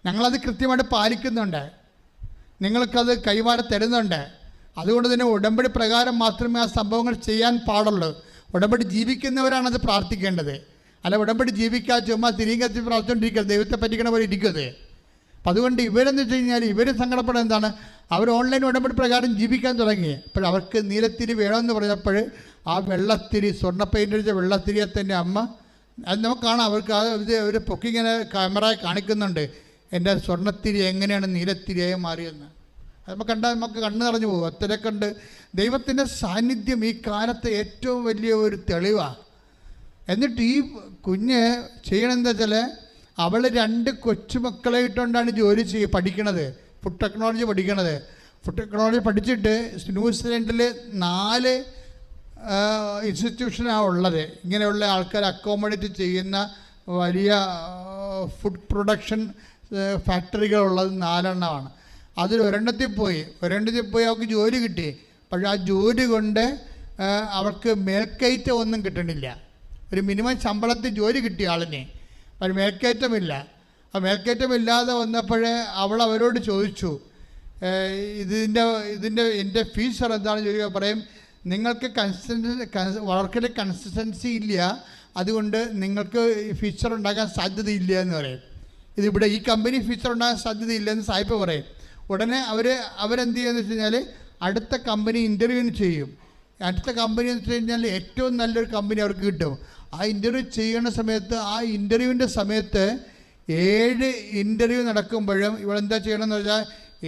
ഞങ്ങളത് കൃത്യമായിട്ട് പാലിക്കുന്നുണ്ട്, നിങ്ങൾക്കത് കൈമാറി തരുന്നുണ്ട്. അതുകൊണ്ട് തന്നെ ഉടമ്പടി പ്രകാരം മാത്രമേ ആ സംഭവങ്ങൾ ചെയ്യാൻ പാടുള്ളൂ. ഉടമ്പടി ജീവിക്കുന്നവരാണത് പ്രാർത്ഥിക്കേണ്ടത്. അല്ല ഉടമ്പടി ജീവിക്കാൻ ചുമ്മാ തിരികെ കത്തി പ്രാർത്ഥിച്ചുകൊണ്ടിരിക്കുന്നത്, ദൈവത്തെ പറ്റിക്കണ പോലെ ഇരിക്കുന്നത്. അപ്പം അതുകൊണ്ട് ഇവരെന്ന് വെച്ച് കഴിഞ്ഞാൽ ഇവർ സങ്കടപ്പെടുന്നത് എന്താണ്, അവർ ഓൺലൈൻ ഉടമ്പടി പ്രകാരം ജീവിക്കാൻ തുടങ്ങി. അപ്പോൾ അവർക്ക് നീലത്തിരി വേണമെന്ന് പറഞ്ഞപ്പോൾ ആ വെള്ളത്തിരി, സ്വർണ്ണ പെയിൻ്റ് അടിച്ച വെള്ളത്തിരിയെ തന്നെ അമ്മ, അത് നമുക്ക് കാണാം, അവർക്ക് ഇത് ഒരു പൊക്കിങ്ങനെ ക്യാമറ കാണിക്കുന്നുണ്ട്, എൻ്റെ സ്വർണ്ണത്തിരി എങ്ങനെയാണ് നീലത്തിരിയായി മാറിയെന്ന്. അത് നമുക്ക് കണ്ടാൽ നമുക്ക് കണ്ണ് നിറഞ്ഞു പോകും. അത്രയെ കണ്ട് ദൈവത്തിൻ്റെ സാന്നിധ്യം ഈ കാലത്ത് ഏറ്റവും വലിയ ഒരു തെളിവാണ്. എന്നിട്ട് ഈ കുഞ്ഞ് ചെയ്യണമെന്താ വെച്ചാൽ, അവൾ 2 കൊച്ചുമക്കളെ ഇട്ടുകൊണ്ടാണ് ജോലി പഠിക്കണത്, ഫുഡ് ടെക്നോളജി പഠിക്കണത്. ഫുഡ് ടെക്നോളജി പഠിച്ചിട്ട് ന്യൂസിലൻഡിൽ 4 ഇൻസ്റ്റിറ്റ്യൂഷനാണ് ഉള്ളത്. ഇങ്ങനെയുള്ള ആൾക്കാർ അക്കോമഡേറ്റ് ചെയ്യുന്ന വലിയ ഫുഡ് പ്രൊഡക്ഷൻ ഫാക്ടറികളുള്ളത് 4 എണ്ണമാണ്. അതിൽ ഒരെണ്ണത്തിൽ പോയി അവർക്ക് ജോലി കിട്ടി. പക്ഷേ ആ ജോലി കൊണ്ട് അവർക്ക് മേൽക്കയറ്റം ഒന്നും കിട്ടണില്ല. ഒരു മിനിമം ശമ്പളത്തിൽ ജോലി കിട്ടിയ ആളിനെ, പക്ഷേ മേൽക്കയറ്റമില്ല. ആ മേൽക്കയറ്റമില്ലാതെ വന്നപ്പോഴേ അവൾ അവരോട് ചോദിച്ചു, എൻ്റെ ഫീച്ചർ എന്താണെന്ന് ചോദിക്കുക. പറയും, നിങ്ങൾക്ക് വർക്കിൻ്റെ കൺസിസ്റ്റൻസി ഇല്ല, അതുകൊണ്ട് നിങ്ങൾക്ക് ഫീച്ചർ ഉണ്ടാക്കാൻ സാധ്യതയില്ല എന്ന് പറയും. ഇതിവിടെ ഈ കമ്പനി ഫീച്ചർ ഉണ്ടാകാൻ സാധ്യതയില്ല എന്ന് സായിപ്പ് പറയും. ഉടനെ അവരെന്ത് ചെയ്യുമെന്ന് വെച്ച് കഴിഞ്ഞാൽ അടുത്ത കമ്പനി ഇൻ്റർവ്യൂവിന് ചെയ്യും. അടുത്ത കമ്പനി എന്ന് വെച്ച് കഴിഞ്ഞാൽ ഏറ്റവും നല്ലൊരു കമ്പനി അവർക്ക് കിട്ടും. ആ ഇൻ്റർവ്യൂ ചെയ്യുന്ന സമയത്ത്, ആ ഇൻ്റർവ്യൂവിൻ്റെ സമയത്ത് 7 ഇൻ്റർവ്യൂ നടക്കുമ്പോഴും ഇവളെന്താ ചെയ്യണമെന്ന് വെച്ചാൽ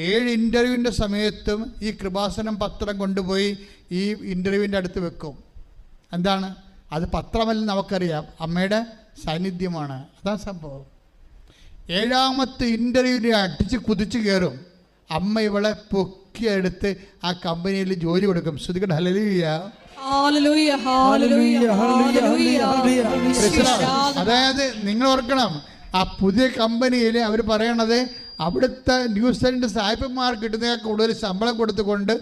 7 ഇൻ്റർവ്യൂവിൻ്റെ സമയത്തും ഈ കൃപാസനം പത്രം കൊണ്ടുപോയി ഈ ഇൻ്റർവ്യൂവിൻ്റെ അടുത്ത് വെക്കും. എന്താണ് അത്? പത്രമല്ലെന്ന് നമുക്കറിയാം, അമ്മയുടെ സാന്നിധ്യമാണ്. അതാണ് സംഭവം. 7ാമത്തെ ഇൻ്റർവ്യൂവിൽ അടിച്ച് കുതിച്ച് കയറും. അമ്മ ഇവളെ പൊക്കിയെടുത്ത് ആ കമ്പനിയിൽ ജോലി കൊടുക്കും. ശ്രുതികട്ടെ ഹല്ലേലൂയ. അതായത് നിങ്ങൾ ഓർക്കണം, ആ പുതിയ കമ്പനിയിൽ അവർ പറയണത് അവിടുത്തെ ന്യൂസിലൻഡ് സായിപ്പന്മാർ കിട്ടുന്നതിനേക്കാൾ കൂടുതൽ ശമ്പളം കൊടുത്തുകൊണ്ട്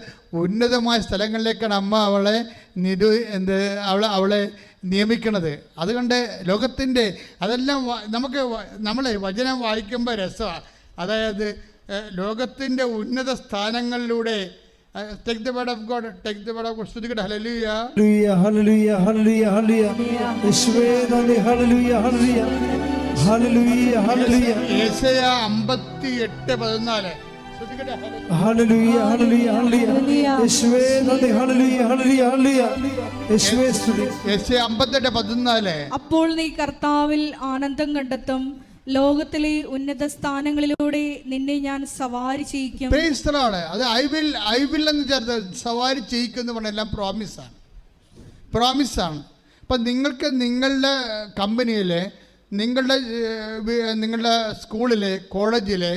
ഉന്നതമായ സ്ഥലങ്ങളിലേക്കാണ് അമ്മ അവളെ നിയമിക്കണത്. അതുകൊണ്ട് ലോകത്തിൻ്റെ അതെല്ലാം നമ്മളെ വചനം വായിക്കുമ്പോൾ രസമാണ്. അതായത് ലോകത്തിൻ്റെ ഉന്നത സ്ഥാനങ്ങളിലൂടെ take the word of God, take the word of God. സ്തുതിക്കട്ടെ ഹല്ലേലൂയ. ഹല്ലേലൂയ ഹല്ലേലൂയ ഹല്ലേലൂയ. യേശുവേ നന്ദി. ഹല്ലേലൂയ ഹല്ലേലൂയ ഹല്ലേലൂയ ഹല്ലേലൂയ. യെശയ്യാ 58:14. സ്തുതിക്കട്ടെ ഹല്ലേലൂയ ഹല്ലേലൂയ ഹല്ലേലൂയ. യേശുവേ നന്ദി. ഹല്ലേലൂയ ഹല്ലേലൂയ ഹല്ലേലൂയ. യേശുവേ സ്തുതി. യെശയ്യാ 58:14. അപ്പോൾ നീ കർത്താവിൽ ആനന്ദം കണ്ടെത്തും, ലോകത്തിലെ ഉന്നത സ്ഥാനങ്ങളിലൂടെ നിന്നെ ഞാൻ സവാരി ചെയ്യിക്കും. അത് ഐ വിൽ എന്ന് ചേർത്ത് സവാരി ചെയ്യിക്കുമെന്ന് പറഞ്ഞെല്ലാം പ്രോമിസാണ്. അപ്പം നിങ്ങൾക്ക് നിങ്ങളുടെ കമ്പനിയിലെ, നിങ്ങളുടെ സ്കൂളിലെ, കോളേജിലെ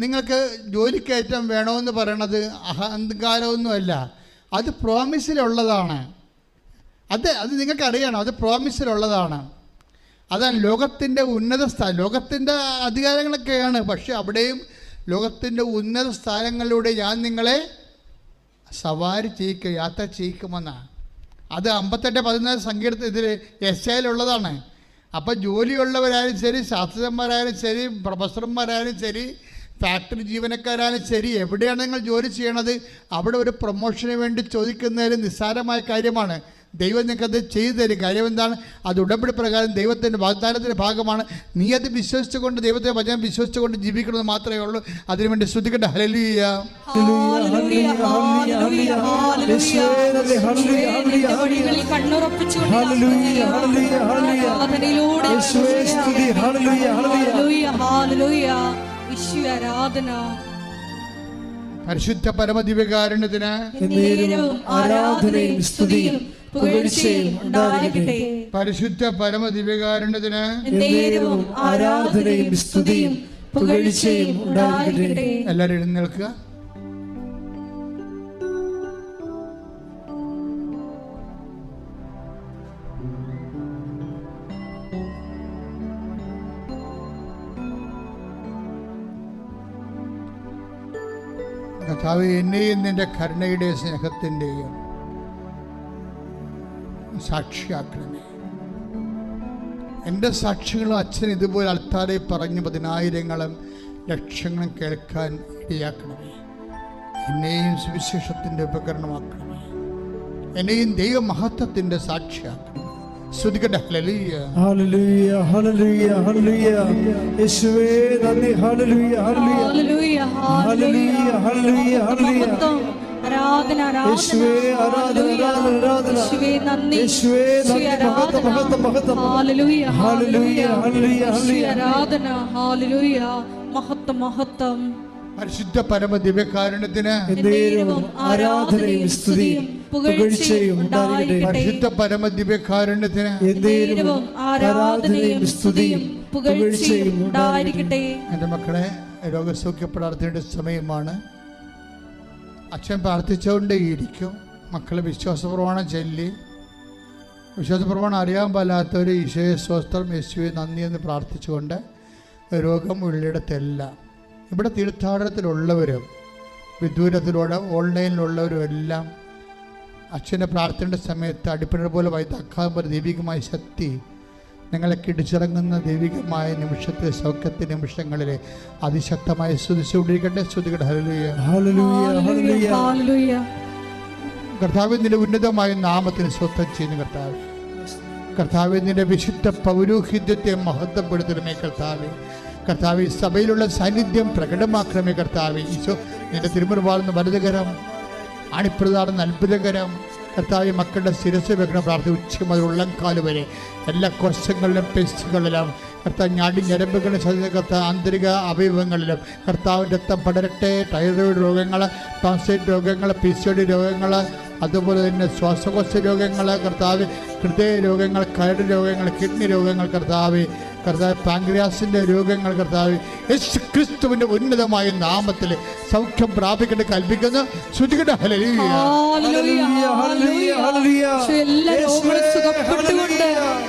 നിങ്ങൾക്ക് ജോലിക്കയറ്റം വേണമെന്ന് പറയണത് അഹങ്കാരമൊന്നുമല്ല, അത് പ്രോമിസിലുള്ളതാണ്. അത് നിങ്ങൾക്കറിയണം, അത് പ്രോമിസിലുള്ളതാണ്. അതാണ് ലോകത്തിൻ്റെ ഉന്നത ലോകത്തിൻ്റെ അധികാരങ്ങളൊക്കെയാണ്. പക്ഷെ അവിടെയും ലോകത്തിൻ്റെ ഉന്നത സ്ഥാനങ്ങളിലൂടെ ഞാൻ നിങ്ങളെ സവാരി ചെയ്യിക്കുക, യാത്ര ചെയ്യിക്കുമെന്നാണ്. അത് 58:14 സങ്കീർത്തനം ഇതിൽ യെശയ്യായിലുള്ളതാണ്. അപ്പോൾ ജോലിയുള്ളവരായാലും ശരി, ശാസ്ത്രജ്ഞന്മാരായാലും ശരി, പ്രൊഫസർമാരായാലും ശരി, ഫാക്ടറി ജീവനക്കാരായാലും ശരി, എവിടെയാണ് നിങ്ങൾ ജോലി ചെയ്യണത് അവിടെ ഒരു പ്രൊമോഷന് വേണ്ടി ചോദിക്കുന്നതിൽ നിസ്സാരമായ കാര്യമാണ്. ദൈവം നിങ്ങൾക്കത് ചെയ്തു തരും. കാര്യം എന്താണ്? അത് ഉടമ്പടി പ്രകാരം ദൈവത്തിൻ്റെ വാഗ്ദാനത്തിൻ്റെ ഭാഗമാണ്. നീ അത് വിശ്വസിച്ചുകൊണ്ട്, ദൈവത്തെ വചനം വിശ്വസിച്ചുകൊണ്ട് ജീവിക്കണമെന്ന് മാത്രമേ ഉള്ളൂ. അതിനുവേണ്ടി ശ്രുതിക്കട്ടെ ഹല്ലേലൂയ. പരിശുദ്ധ പരമദിവ്യകാരുണ്യത്തിന് എന്നേരവും ആരാധനയും സ്തുതിയും പുകഴ്ചയും ഉണ്ടായിരിക്കട്ടെ. പരിശുദ്ധ പരമദിവ്യകാരുണ്യത്തിന് എന്നേരവും ആരാധനയും സ്തുതിയും പുകഴ്ചയും ഉണ്ടായിരിക്കട്ടെ. എല്ലാവരും എഴുന്നേൽക്കുക. കർത്താവേ, എന്നെയും നിന്റെ കരുണയുടെയും സ്നേഹത്തിൻ്റെയും സാക്ഷിയാക്കണമേ. എൻ്റെ സാക്ഷികളും അച്ഛൻ ഇതുപോലെ അൾത്താരെ പറഞ്ഞ് 10,000-ങ്ങളും ലക്ഷങ്ങളും കേൾക്കാൻ ഇടയാക്കണമേ. എന്നെയും സുവിശേഷത്തിൻ്റെ ഉപകരണമാക്കണമേ. എന്നെയും ദൈവമഹത്വത്തിൻ്റെ സാക്ഷിയാക്കണമേ. സ്തുതിക്കട്ടെ. ഹല്ലേലൂയ, ഹല്ലേലൂയ, ഹല്ലേലൂയ, ഹല്ലേലൂയ. യേശുവേ നന്ദി. ഹല്ലേലൂയ, ഹല്ലേലൂയ, ഹല്ലേലൂയ, ഹല്ലേലൂയ, ഹല്ലേലൂയ. ആരാധന, യേശുവേ ആരാധന, ആരാധന. യേശുവേ നന്ദി, യേശുവേ നന്ദി. മഹത്വം, മഹത്വം, മഹത്വം. ഹല്ലേലൂയ, ഹല്ലേലൂയ, ഹല്ലേലൂയ, ഹല്ലേലൂയ. ആരാധന, ഹല്ലേലൂയ, മഹത്വം, മഹത്വം. പരിശുദ്ധ പരമദിവ്യകാരുണ്യത്തിന് എന്നേരവും ആരാധനയും സ്തുതിയും പുകഴ്ചയും ഉണ്ടായിരിക്കട്ടെ. പരിശുദ്ധ പരമദിവ്യകാരുണ്യത്തിന് എന്നേരവും ആരാധനയും സ്തുതിയും പുകഴ്ചയും ഉണ്ടായിരിക്കട്ടെ. എൻ്റെ മക്കളെ, രോഗസൗഖ്യ പ്രാർത്ഥനയുടെ സമയമാണ്. അച്ഛൻ പ്രാർത്ഥിച്ചുകൊണ്ടേയിരിക്കും. മക്കളെ വിശ്വാസപ്രമാണം ചൊല്ലി, വിശ്വാസപ്രമാണം അറിയാൻ പാലാത്തവർ ഈശോയെ സ്വസ്ത്രം, യേശുവെ നന്ദി എന്ന് പ്രാർത്ഥിച്ചുകൊണ്ട് രോഗം ഉള്ളിടത്തെല്ലാം, ഇവിടെ തീർത്ഥാടനത്തിലുള്ളവരും വിദൂരത്തിലൂടെ ഓൺലൈനിലുള്ളവരും എല്ലാം അച്ഛൻ്റെ പ്രാർത്ഥനയുടെ സമയത്ത് അടിപ്പിണർ പോലെ വൈതാക്കാൻ പോലെ ദൈവികമായ ശക്തി നിങ്ങളെ കിടിച്ചിറങ്ങുന്ന ദൈവികമായ നിമിഷത്തെ സൗഖ്യത്തെ നിമിഷങ്ങളിലെ അതിശക്തമായി സ്തുതിച്ചുകൊണ്ടിരിക്കട്ടെ. സ്തുതിക്കട്ടെ. ഹല്ലേലൂയ, ഹല്ലേലൂയ, ഹല്ലേലൂയ. കർത്താവിൻ്റെ ഉന്നതമായ നാമത്തിന് സ്വസ്ഥം ചെയ്യുന്ന കർത്താവ്, കർത്താവിൻ്റെ വിശുദ്ധ പൗരോഹിത്യത്തെ മഹത്വപ്പെടുത്തണമേ കർത്താവെ. കർത്താവ്, സഭയിലുള്ള സാന്നിധ്യം പ്രകടമാക്കണമേ കർത്താവ്. ഈശോ, നിന്റെ തിരുമുറുവാളുന്ന വലതുകരം, അണിപ്രധാന അത്ഭുതകരം കർത്താവ് മക്കളുടെ ശിരസ് വെക്കണം പ്രാർത്ഥന. ഉച്ച മുതൽ ഉള്ളംകാല് വരെ എല്ലാ കോശങ്ങളിലും പെസ്റ്റുകളിലും കർത്താവ്, ഞാടി ഞരമ്പുകളുടെ കർത്താവ് ആന്തരിക അവയവങ്ങളിലും കർത്താവിൻ്റെ രക്തം പടരട്ടെ. തൈറോയിഡ് രോഗങ്ങൾ, ട്രാൻസ്ലേറ്റ് രോഗങ്ങൾ, PCOD രോഗങ്ങൾ, അതുപോലെ തന്നെ ശ്വാസകോശ രോഗങ്ങൾ കർത്താവ്, ഹൃദയ രോഗങ്ങൾ, കരട് രോഗങ്ങൾ, കിഡ്നി രോഗങ്ങൾ കർത്താവ്, പാങ്ക്രിയാസിൻ്റെ രോഗങ്ങൾ കർത്താവ്, യേശു ക്രിസ്തുവിൻ്റെ ഉന്നതമായ നാമത്തിൽ സൗഖ്യം പ്രാപിക്കട്ടെ കൽപ്പിക്കുന്നു. ശ്രുതികട്ടെ. ഹല്ലേലൂയ, ഹല്ലേലൂയ, ഹല്ലേലൂയ, ഹല്ലേലൂയ. എല്ലാ രോഗങ്ങളും സുഖപ്പെട്ടുകൊണ്ട്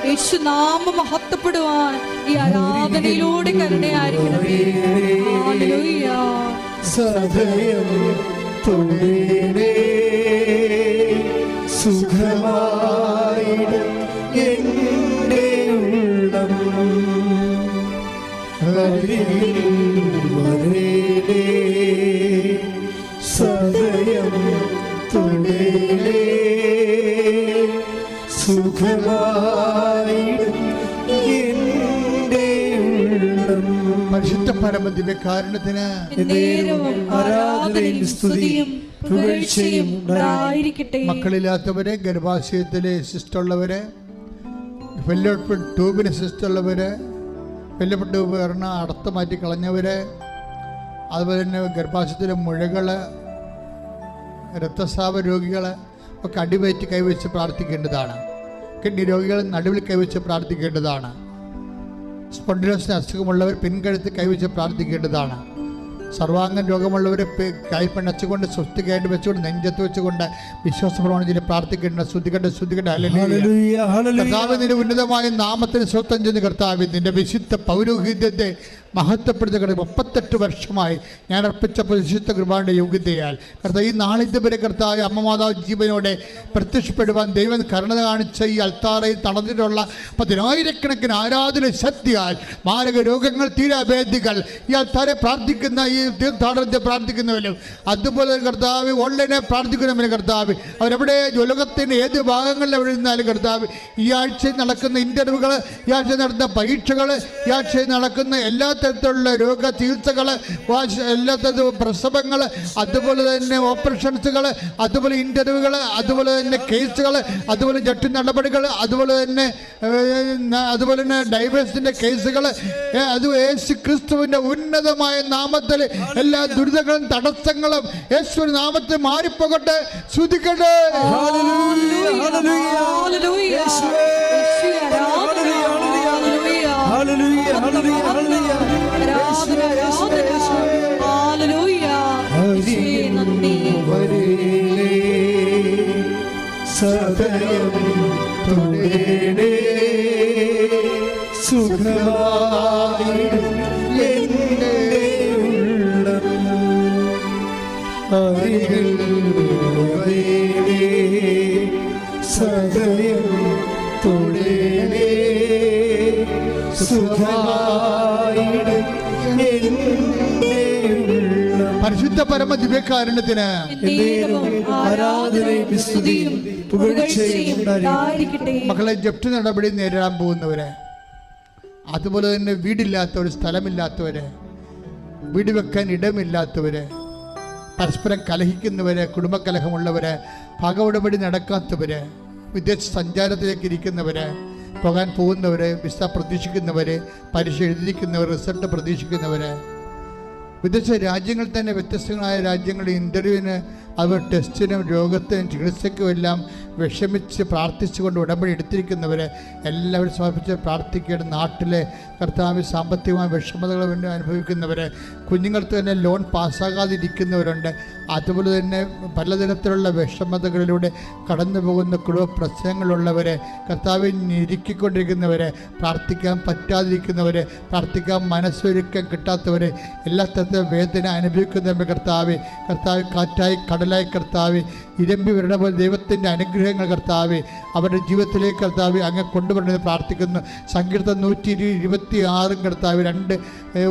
യേശു നാമം മഹത്വപ്പെടുവാൻ ഈ ആരാധനയിലൂടെ കരുണയായിരിക്കണമേ. ഹല്ലേലൂയ. സദയം തൊഴേണേ സുഖമായിടും എൻ്റെ ഉള്ളം. വരേണേ സദയം തൊഴേണേ സുഖമായിടും എൻ്റെ ഉള്ളം. പരിശുദ്ധ പരമദിവ്യകാരുണ്യത്തിന് എന്നേരവും ആരാധനയും സ്തുതിയും പുകഴ്ചയും ഉണ്ടായിരിക്കട്ടെ. മക്കളില്ലാത്തവരെ, ഗർഭാശയത്തിലെ സിസ്റ്റുള്ളവരെ, ഫെല്ലോപ്പിഡ് ട്യൂബിന് സിസ്റ്റുള്ളവർ, ഫെല്ലോപ്പിഡ് ട്യൂബ് പറഞ്ഞ അടത്ത് മാറ്റി കളഞ്ഞവർ, അതുപോലെ തന്നെ ഗർഭാശയത്തിലെ മുഴകൾ, രക്തസ്രാവ രോഗികൾ ഒക്കെ അടിവയറ്റി കൈവച്ച് പ്രാർത്ഥിക്കേണ്ടതാണ്. കിഡ്നി രോഗികൾ നടുവിൽ കൈവച്ച് പ്രാർത്ഥിക്കേണ്ടതാണ്. സ്പോണ്ടിലോസിന് അസുഖമുള്ളവർ പിൻകഴുത്ത് കൈവച്ച് പ്രാർത്ഥിക്കേണ്ടതാണ്. സർവാംഗം രോഗമുള്ളവരെ കൈപ്പണച്ചുകൊണ്ട് സ്വസ്തികായിട്ട് വെച്ചുകൊണ്ട് നെഞ്ചത്ത് വെച്ചുകൊണ്ട് വിശ്വാസപ്രമാണത്തിൽ പ്രാർത്ഥിക്കേണ്ട. ശ്രുതികട്ടെ, ശ്രുതികട്ടെ. ഹല്ലേലൂയ, ഹല്ലേലൂയ. കർത്താവ്, നിന്റെ ഉന്നതമായ നാമത്തിന് സ്വസ്ഥം ചെയ്യുന്ന കർത്താവ്, നിന്റെ വിശുദ്ധ പൗരോഹിത്യത്തെ മഹത്വപ്പെടുത്തുക. 38 വർഷമായി ഞാൻ അർപ്പിച്ച വിശുദ്ധ കൃപാന്റെ യോഗ്യതയാൽ കർത്താവ്, ഈ നാളിതുവരെ കർത്താവ് അമ്മമാതാവ് ജീവനോടെ പ്രത്യക്ഷപ്പെടുവാൻ ദൈവം കരുണ കാണിച്ച ഈ അൾത്താറയിൽ തടഞ്ഞിട്ടുള്ള 10,000-കണക്കിന് ആരാധന ശക്തിയാൽ മാരക രോഗങ്ങൾ, തീരാഭേദികൾ ഈ അൾത്താരെ പ്രാർത്ഥിക്കുന്ന, ഈ തീർത്ഥാടനത്തെ പ്രാർത്ഥിക്കുന്നവരും, അതുപോലെ കർത്താവ് ഓൺലൈനെ പ്രാർത്ഥിക്കുന്നവരും കർത്താവ്, അവരെവിടെ ലോകത്തിൻ്റെ ഏത് ഭാഗങ്ങളിൽ എവിടെ ഇരുന്നാലും കർത്താവ്, ഈ ആഴ്ചയിൽ നടക്കുന്ന ഇൻ്റർവ്യൂകൾ, ഈ ആഴ്ചയിൽ നടന്ന പരീക്ഷകൾ, ഈ ആഴ്ചയിൽ നടക്കുന്ന എല്ലാ തരത്തിലുള്ള രോഗ ചികിത്സകൾ, എല്ലാ തരത്തിലും പ്രസവങ്ങൾ, അതുപോലെ തന്നെ ഓപ്പറേഷൻസുകൾ, അതുപോലെ ഇൻ്റർവ്യൂകൾ, അതുപോലെ തന്നെ കേസുകൾ, അതുപോലെ ജഡ്ജി നടപടികൾ, അതുപോലെ തന്നെ ഡൈവേഴ്സിൻ്റെ കേസുകൾ, അത് യേശു ക്രിസ്തുവിൻ്റെ ഉന്നതമായ നാമത്തിൽ എല്ലാ ദുരിതങ്ങളും തടസ്സങ്ങളും യേശുവിന്റെ നാമത്തിൽ മാറിപ്പോകട്ടെ. ശ്രുതിക്കട്ടെ. സദയം തുടരേ സുഖമായി എൻ്റെ ഉള്ളം അരികിൽ സദയം തുടരേ സുഖമായി എൻ്റെ ഉള്ളം. പരിശുദ്ധ പരമ ദിവ്യകാരുണ്യത്തിന് ആരാധനയും സ്തുതിയും പുകഴ്ചയും ഉണ്ടായിരിക്കട്ടെ. മക്കളെ, ജപ്തി നടപടി നേരിടാൻ പോകുന്നവരെ, അതുപോലെ തന്നെ വീടില്ലാത്തവർ, സ്ഥലമില്ലാത്തവര്, വീട് വെക്കാൻ ഇടമില്ലാത്തവര്, പരസ്പരം കലഹിക്കുന്നവര്, കുടുംബകലഹമുള്ളവര്, പകഉടമ്പടി നടക്കാത്തവര്, വിദേശ സഞ്ചാരത്തിലേക്ക് ഇരിക്കുന്നവര്, പോകാൻ പോകുന്നവര്, വിസ പ്രതീക്ഷിക്കുന്നവര്, പരീക്ഷ എഴുതിയിരിക്കുന്നവർ, റിസൾട്ട് പ്രതീക്ഷിക്കുന്നവര്, വിദേശ രാജ്യങ്ങളിൽ തന്നെ വ്യത്യസ്തങ്ങളായ രാജ്യങ്ങളിൽ ഇൻ്റർവ്യൂവിന്, അവർ ടെസ്റ്റിനും രോഗത്തിനും ചികിത്സയ്ക്കും എല്ലാം വിഷമിച്ച് പ്രാർത്ഥിച്ചുകൊണ്ട് ഉടമ്പടി എടുത്തിരിക്കുന്നവരെ എല്ലാവരും സമർപ്പിച്ച് പ്രാർത്ഥിക്കുകയാണ്. നാട്ടിലെ കർത്താവ് സാമ്പത്തികമായ വിഷമതകൾ അനുഭവിക്കുന്നവരെ, കുഞ്ഞുങ്ങൾക്ക് തന്നെ ലോൺ പാസ്സാകാതിരിക്കുന്നവരുണ്ട്, അതുപോലെ തന്നെ പലതരത്തിലുള്ള വിഷമതകളിലൂടെ കടന്നു പോകുന്ന കുടുംബ പ്രശ്നങ്ങളുള്ളവരെ, കർത്താവിൽ ഞെരുക്കിക്കൊണ്ടിരിക്കുന്നവരെ, പ്രാർത്ഥിക്കാൻ പറ്റാതിരിക്കുന്നവരെ, പ്രാർത്ഥിക്കാൻ മനസ്സൊരുക്കം കിട്ടാത്തവരെ, എല്ലാ തരത്തിലും വേദന അനുഭവിക്കുന്നവരെ കർത്താവ് കാറ്റായി കടലായി കർത്താവ് ഇരമ്പി വരണ പോലെ ദൈവത്തിൻ്റെ അനുഗ്രഹങ്ങൾ കർത്താവ് അവരുടെ ജീവിതത്തിലേക്ക് കർത്താവ് അങ്ങ് കൊണ്ടുവരണമെന്ന് പ്രാർത്ഥിക്കുന്നു. സങ്കീർത്തനം 126 കർത്താവ്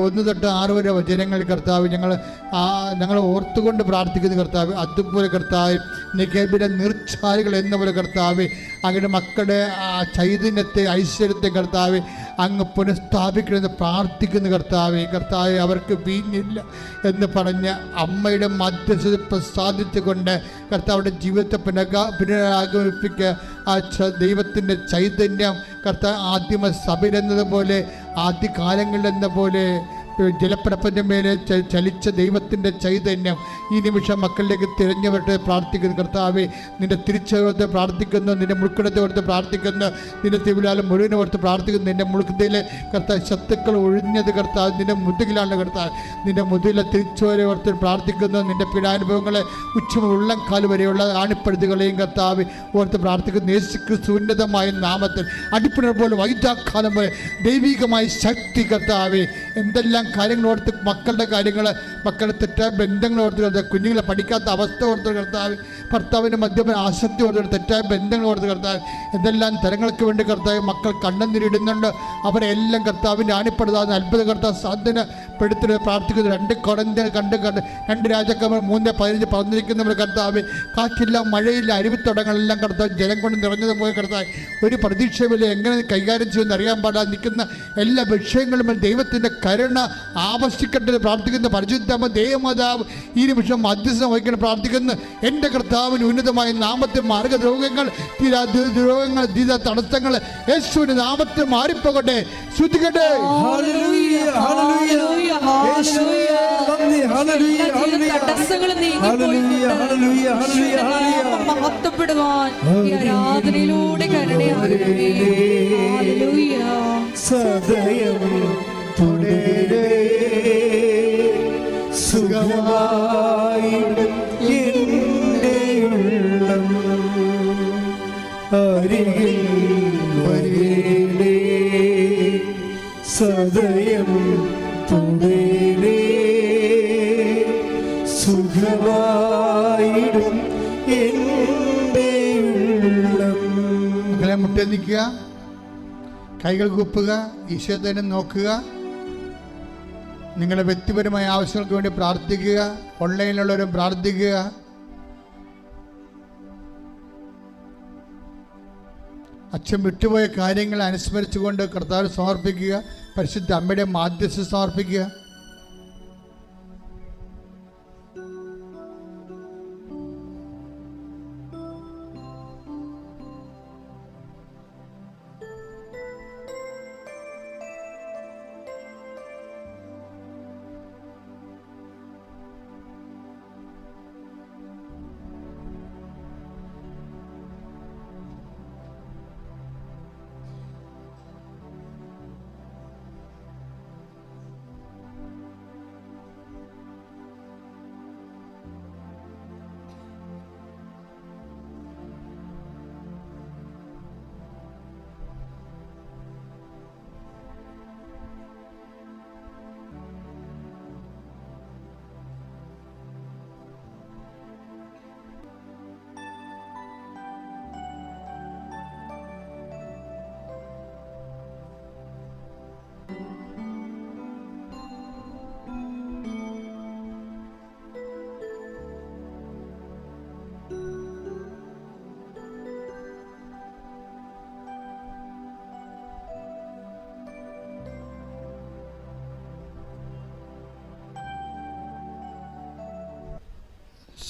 1 തൊട്ട് 6 വരെ വചനങ്ങൾ കർത്താവ് ഞങ്ങൾ ഓർത്തുകൊണ്ട് പ്രാർത്ഥിക്കുന്നു കർത്താവ്. അതുപോലെ കർത്താവ് നികേബിലെ നീർച്ചാലുകൾ എന്ന പോലെ കർത്താവ് അങ്ങയുടെ മക്കളുടെ ചൈതന്യത്തെ, ഐശ്വര്യത്തെ കർത്താവ് അങ്ങ് പുനഃസ്ഥാപിക്കണമെന്ന് പ്രാർത്ഥിക്കുന്ന കർത്താവ്. അവർക്ക് വീഞ്ഞില്ല എന്ന് പറഞ്ഞ അമ്മയുടെ മധ്യസ്ഥത പ്രസാദിച്ചുകൊണ്ട് കർത്താവിൻ്റെ ജീവിതത്തെ പുനരാഗമിപ്പിക്കുക. ആ ദൈവത്തിൻ്റെ ചൈതന്യം ആദിമ സഭയിലെന്നതുപോലെ, ആദ്യകാലങ്ങളിലെന്ന പോലെ ജലപ്രപഞ്ചം മേലെ ചലിച്ച ദൈവത്തിൻ്റെ ചൈതന്യം ഈ നിമിഷം മക്കളിലേക്ക് തിരഞ്ഞുവരട്ടെ പ്രാർത്ഥിക്കുന്നു കർത്താവെ. നിന്റെ തിരിച്ചറിവത്തെ പ്രാർത്ഥിക്കുന്നു, നിന്റെ മുൾക്കിടത്തെ ഓർത്ത് പ്രാർത്ഥിക്കുന്നു, നിന്റെ തിരുവിലാലം മുഴുവനെ ഓർത്ത് പ്രാർത്ഥിക്കുന്നു. നിന്റെ മുൾക്കിടയിലെ കർത്താവ് ശത്രുക്കൾ ഒഴിഞ്ഞത് കർത്താവ് നിന്റെ മുതുകിലാണ് കർത്താവ്. നിന്റെ മുതുകിലെ തിരിച്ചുവരെ ഓർത്ത് പ്രാർത്ഥിക്കുന്നു. നിന്റെ പീഡാനുഭവങ്ങളെ ഉള്ളംകാല് വരെയുള്ള ആണിപ്പഴുതുകളെയും കർത്താവ് ഓർത്ത് പ്രാർത്ഥിക്കുന്നു. യേശുക്രിസ്തു ഉന്നതമായ നാമത്തിൽ അടിപ്പിണർ പോലെ വൈദ്യാക്കാലം വരെ ദൈവികമായ ശക്തി കർത്താവെ. എന്തെല്ലാം കാര്യങ്ങൾ ഓർത്ത്, മക്കളുടെ കാര്യങ്ങൾ, മക്കളുടെ തെറ്റായ ബന്ധങ്ങൾ ഓർത്ത് കർത്താവ്, കുഞ്ഞുങ്ങളെ പഠിക്കാത്ത അവസ്ഥ ഓർത്ത് കർത്താവ്, ഭർത്താവിൻ്റെ മദ്യപന ആസക്തി ഓർത്ത്, തെറ്റായ ബന്ധങ്ങൾ ഓർത്ത് കർത്താവ്, എന്തെല്ലാം തരങ്ങൾക്ക് വേണ്ടി കർത്താവ് മക്കൾ കണ്ണുനീരിടുന്നുണ്ട്. അവരെല്ലാം കർത്താവിൻ്റെ ആണിപ്പെടുത്താവുന്ന അത്ഭുത കർത്താവ് സാധനപ്പെടുത്തി പ്രാർത്ഥിക്കുന്നു. 2 കൊരിന്ത്യർ 2 രാജാക്കന്മാർ 3:15 പറഞ്ഞിരിക്കുന്നവർ കർത്താവ്, കാറ്റില്ല, മഴയില്ല, അരുവിത്തടങ്ങളെല്ലാം കർത്താവ് ജലം കൊണ്ട് നിറഞ്ഞതുപോലെ കർത്താവ്, ഒരു പ്രതീക്ഷയില്ല, എങ്ങനെ കൈകാര്യം ചെയ്യുമെന്ന് അറിയാൻ പാടാതെ നിൽക്കുന്ന എല്ലാ വിഷയങ്ങളും ദൈവത്തിൻ്റെ കരുണ ആവശ്യിക്കട്ടെ പ്രാർത്ഥിക്കുന്ന പരിശുദ്ധ ദേവമാതാവ് ഈ നിമിഷം മധ്യസ്ഥം വഹിക്കണം പ്രാർത്ഥിക്കുന്നു. എൻ്റെ കർത്താവിന് ഉന്നതമായ നാമത്തിൽ മാർഗദ്രോഗങ്ങൾ, ദ്രോഹങ്ങൾ, തടസ്സങ്ങൾ യേശുവിന്റെ നാമത്തിൽ മാറിപ്പോകട്ടെ. ശ്രുതിക്കട്ടെ. മഹത്വപ്പെടുവാൻ ആരാധനയിലൂടെ സദയം തുടരേ സുഖമായി എൻ്റെ ഉള്ളം അരികിൽ വരേണേ സദയം തുടരേ സുഖമായിടും എൻ്റെ ഉള്ളം. മക്കളെ, മുട്ടേ നിൽക്കുക, കൈകൾ കുപ്പുക, ഈശോ തന്നെ നോക്കുക. നിങ്ങളുടെ വ്യക്തിപരമായ ആവശ്യങ്ങൾക്ക് വേണ്ടി പ്രാർത്ഥിക്കുക. ഓൺലൈനിലുള്ളവരും പ്രാർത്ഥിക്കുക. അച്ഛൻ വിട്ടുപോയ കാര്യങ്ങൾ അനുസ്മരിച്ചുകൊണ്ട് കർത്താവിന് സമർപ്പിക്കുക. പരിശുദ്ധ അമ്മയുടെ മാധ്യസ്ഥ സമർപ്പിക്കുക.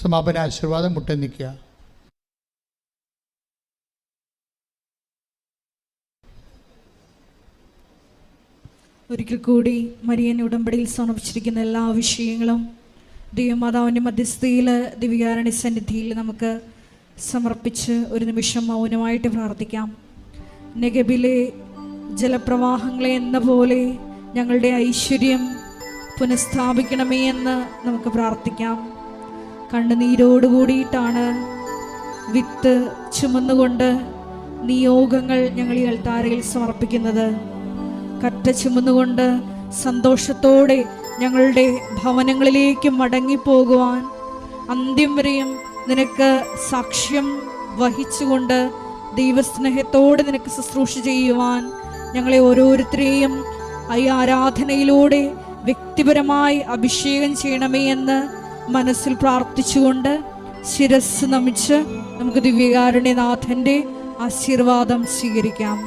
സമാപന ആശീർവാദം മുട്ട നിൽക്കുക. ഒരിക്കൽ കൂടി മരിയൻ ഉടമ്പടിയിൽ സമർപ്പിച്ചിരിക്കുന്ന എല്ലാ വിഷയങ്ങളും ദൈവമാതാവിൻ്റെ മധ്യസ്ഥയിൽ ദിവ്യകാരുണ്യ സന്നിധിയിൽ നമുക്ക് സമർപ്പിച്ച് ഒരു നിമിഷം മൗനമായിട്ട് പ്രാർത്ഥിക്കാം. നെഗബിലെ ജലപ്രവാഹങ്ങളെ എന്ന പോലെ ഞങ്ങളുടെ ഐശ്വര്യം പുനഃസ്ഥാപിക്കണമേ എന്ന് നമുക്ക് പ്രാർത്ഥിക്കാം. കണ്ണുനീരോടുകൂടിയിട്ടാണ് വിത്ത് ചുമന്നുകൊണ്ട് നിയോഗങ്ങൾ ഞങ്ങൾ ഈ അൾത്താരയിൽ സമർപ്പിക്കുന്നത്. കറ്റ ചുമന്നുകൊണ്ട് സന്തോഷത്തോടെ ഞങ്ങളുടെ ഭവനങ്ങളിലേക്ക് മടങ്ങിപ്പോകുവാൻ, അന്ത്യം വരെയും നിനക്ക് സാക്ഷ്യം വഹിച്ചുകൊണ്ട് ദൈവസ്നേഹത്തോടെ നിനക്ക് ശുശ്രൂഷ ചെയ്യുവാൻ ഞങ്ങളെ ഓരോരുത്തരെയും ഈ ആരാധനയിലൂടെ വ്യക്തിപരമായി അഭിഷേകം ചെയ്യണമേ എന്ന് മനസ്സിൽ പ്രാർത്ഥിച്ചുകൊണ്ട് ശിരസ് നമിച്ച് നമുക്ക് ദിവ്യകാരുണ്യനാഥൻ്റെ ആശീർവാദം സ്വീകരിക്കാം.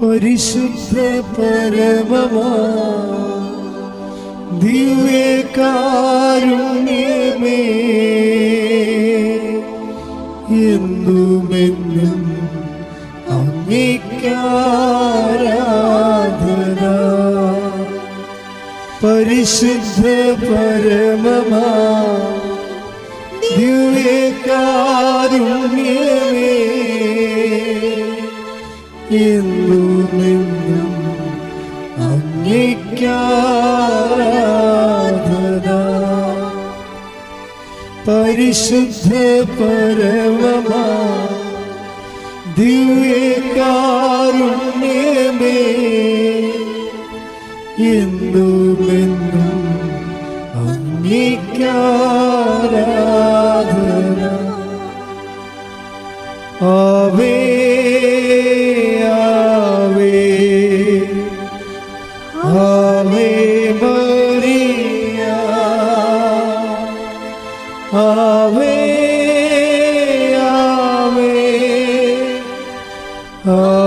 പരിശുദ്ധ പരമമാ ദിവ്യകാരുണ്യമേ, എന്നുമെന്നും അങ്ങേക്കാരാധന. പരിശുദ്ധ പരമമാ ദിവ്യകാരുണ്യമേ, എന്നുമെന്നും അങ്ങേക്കാരാധന. പരിശുദ്ധ പരമമാ ദിവ്യകാരുണ്യമേ, എന്നുമെന്നും അങ്ങേക്കാരാധന. ആവേ Ave Maria, Ave, Ave, Ave.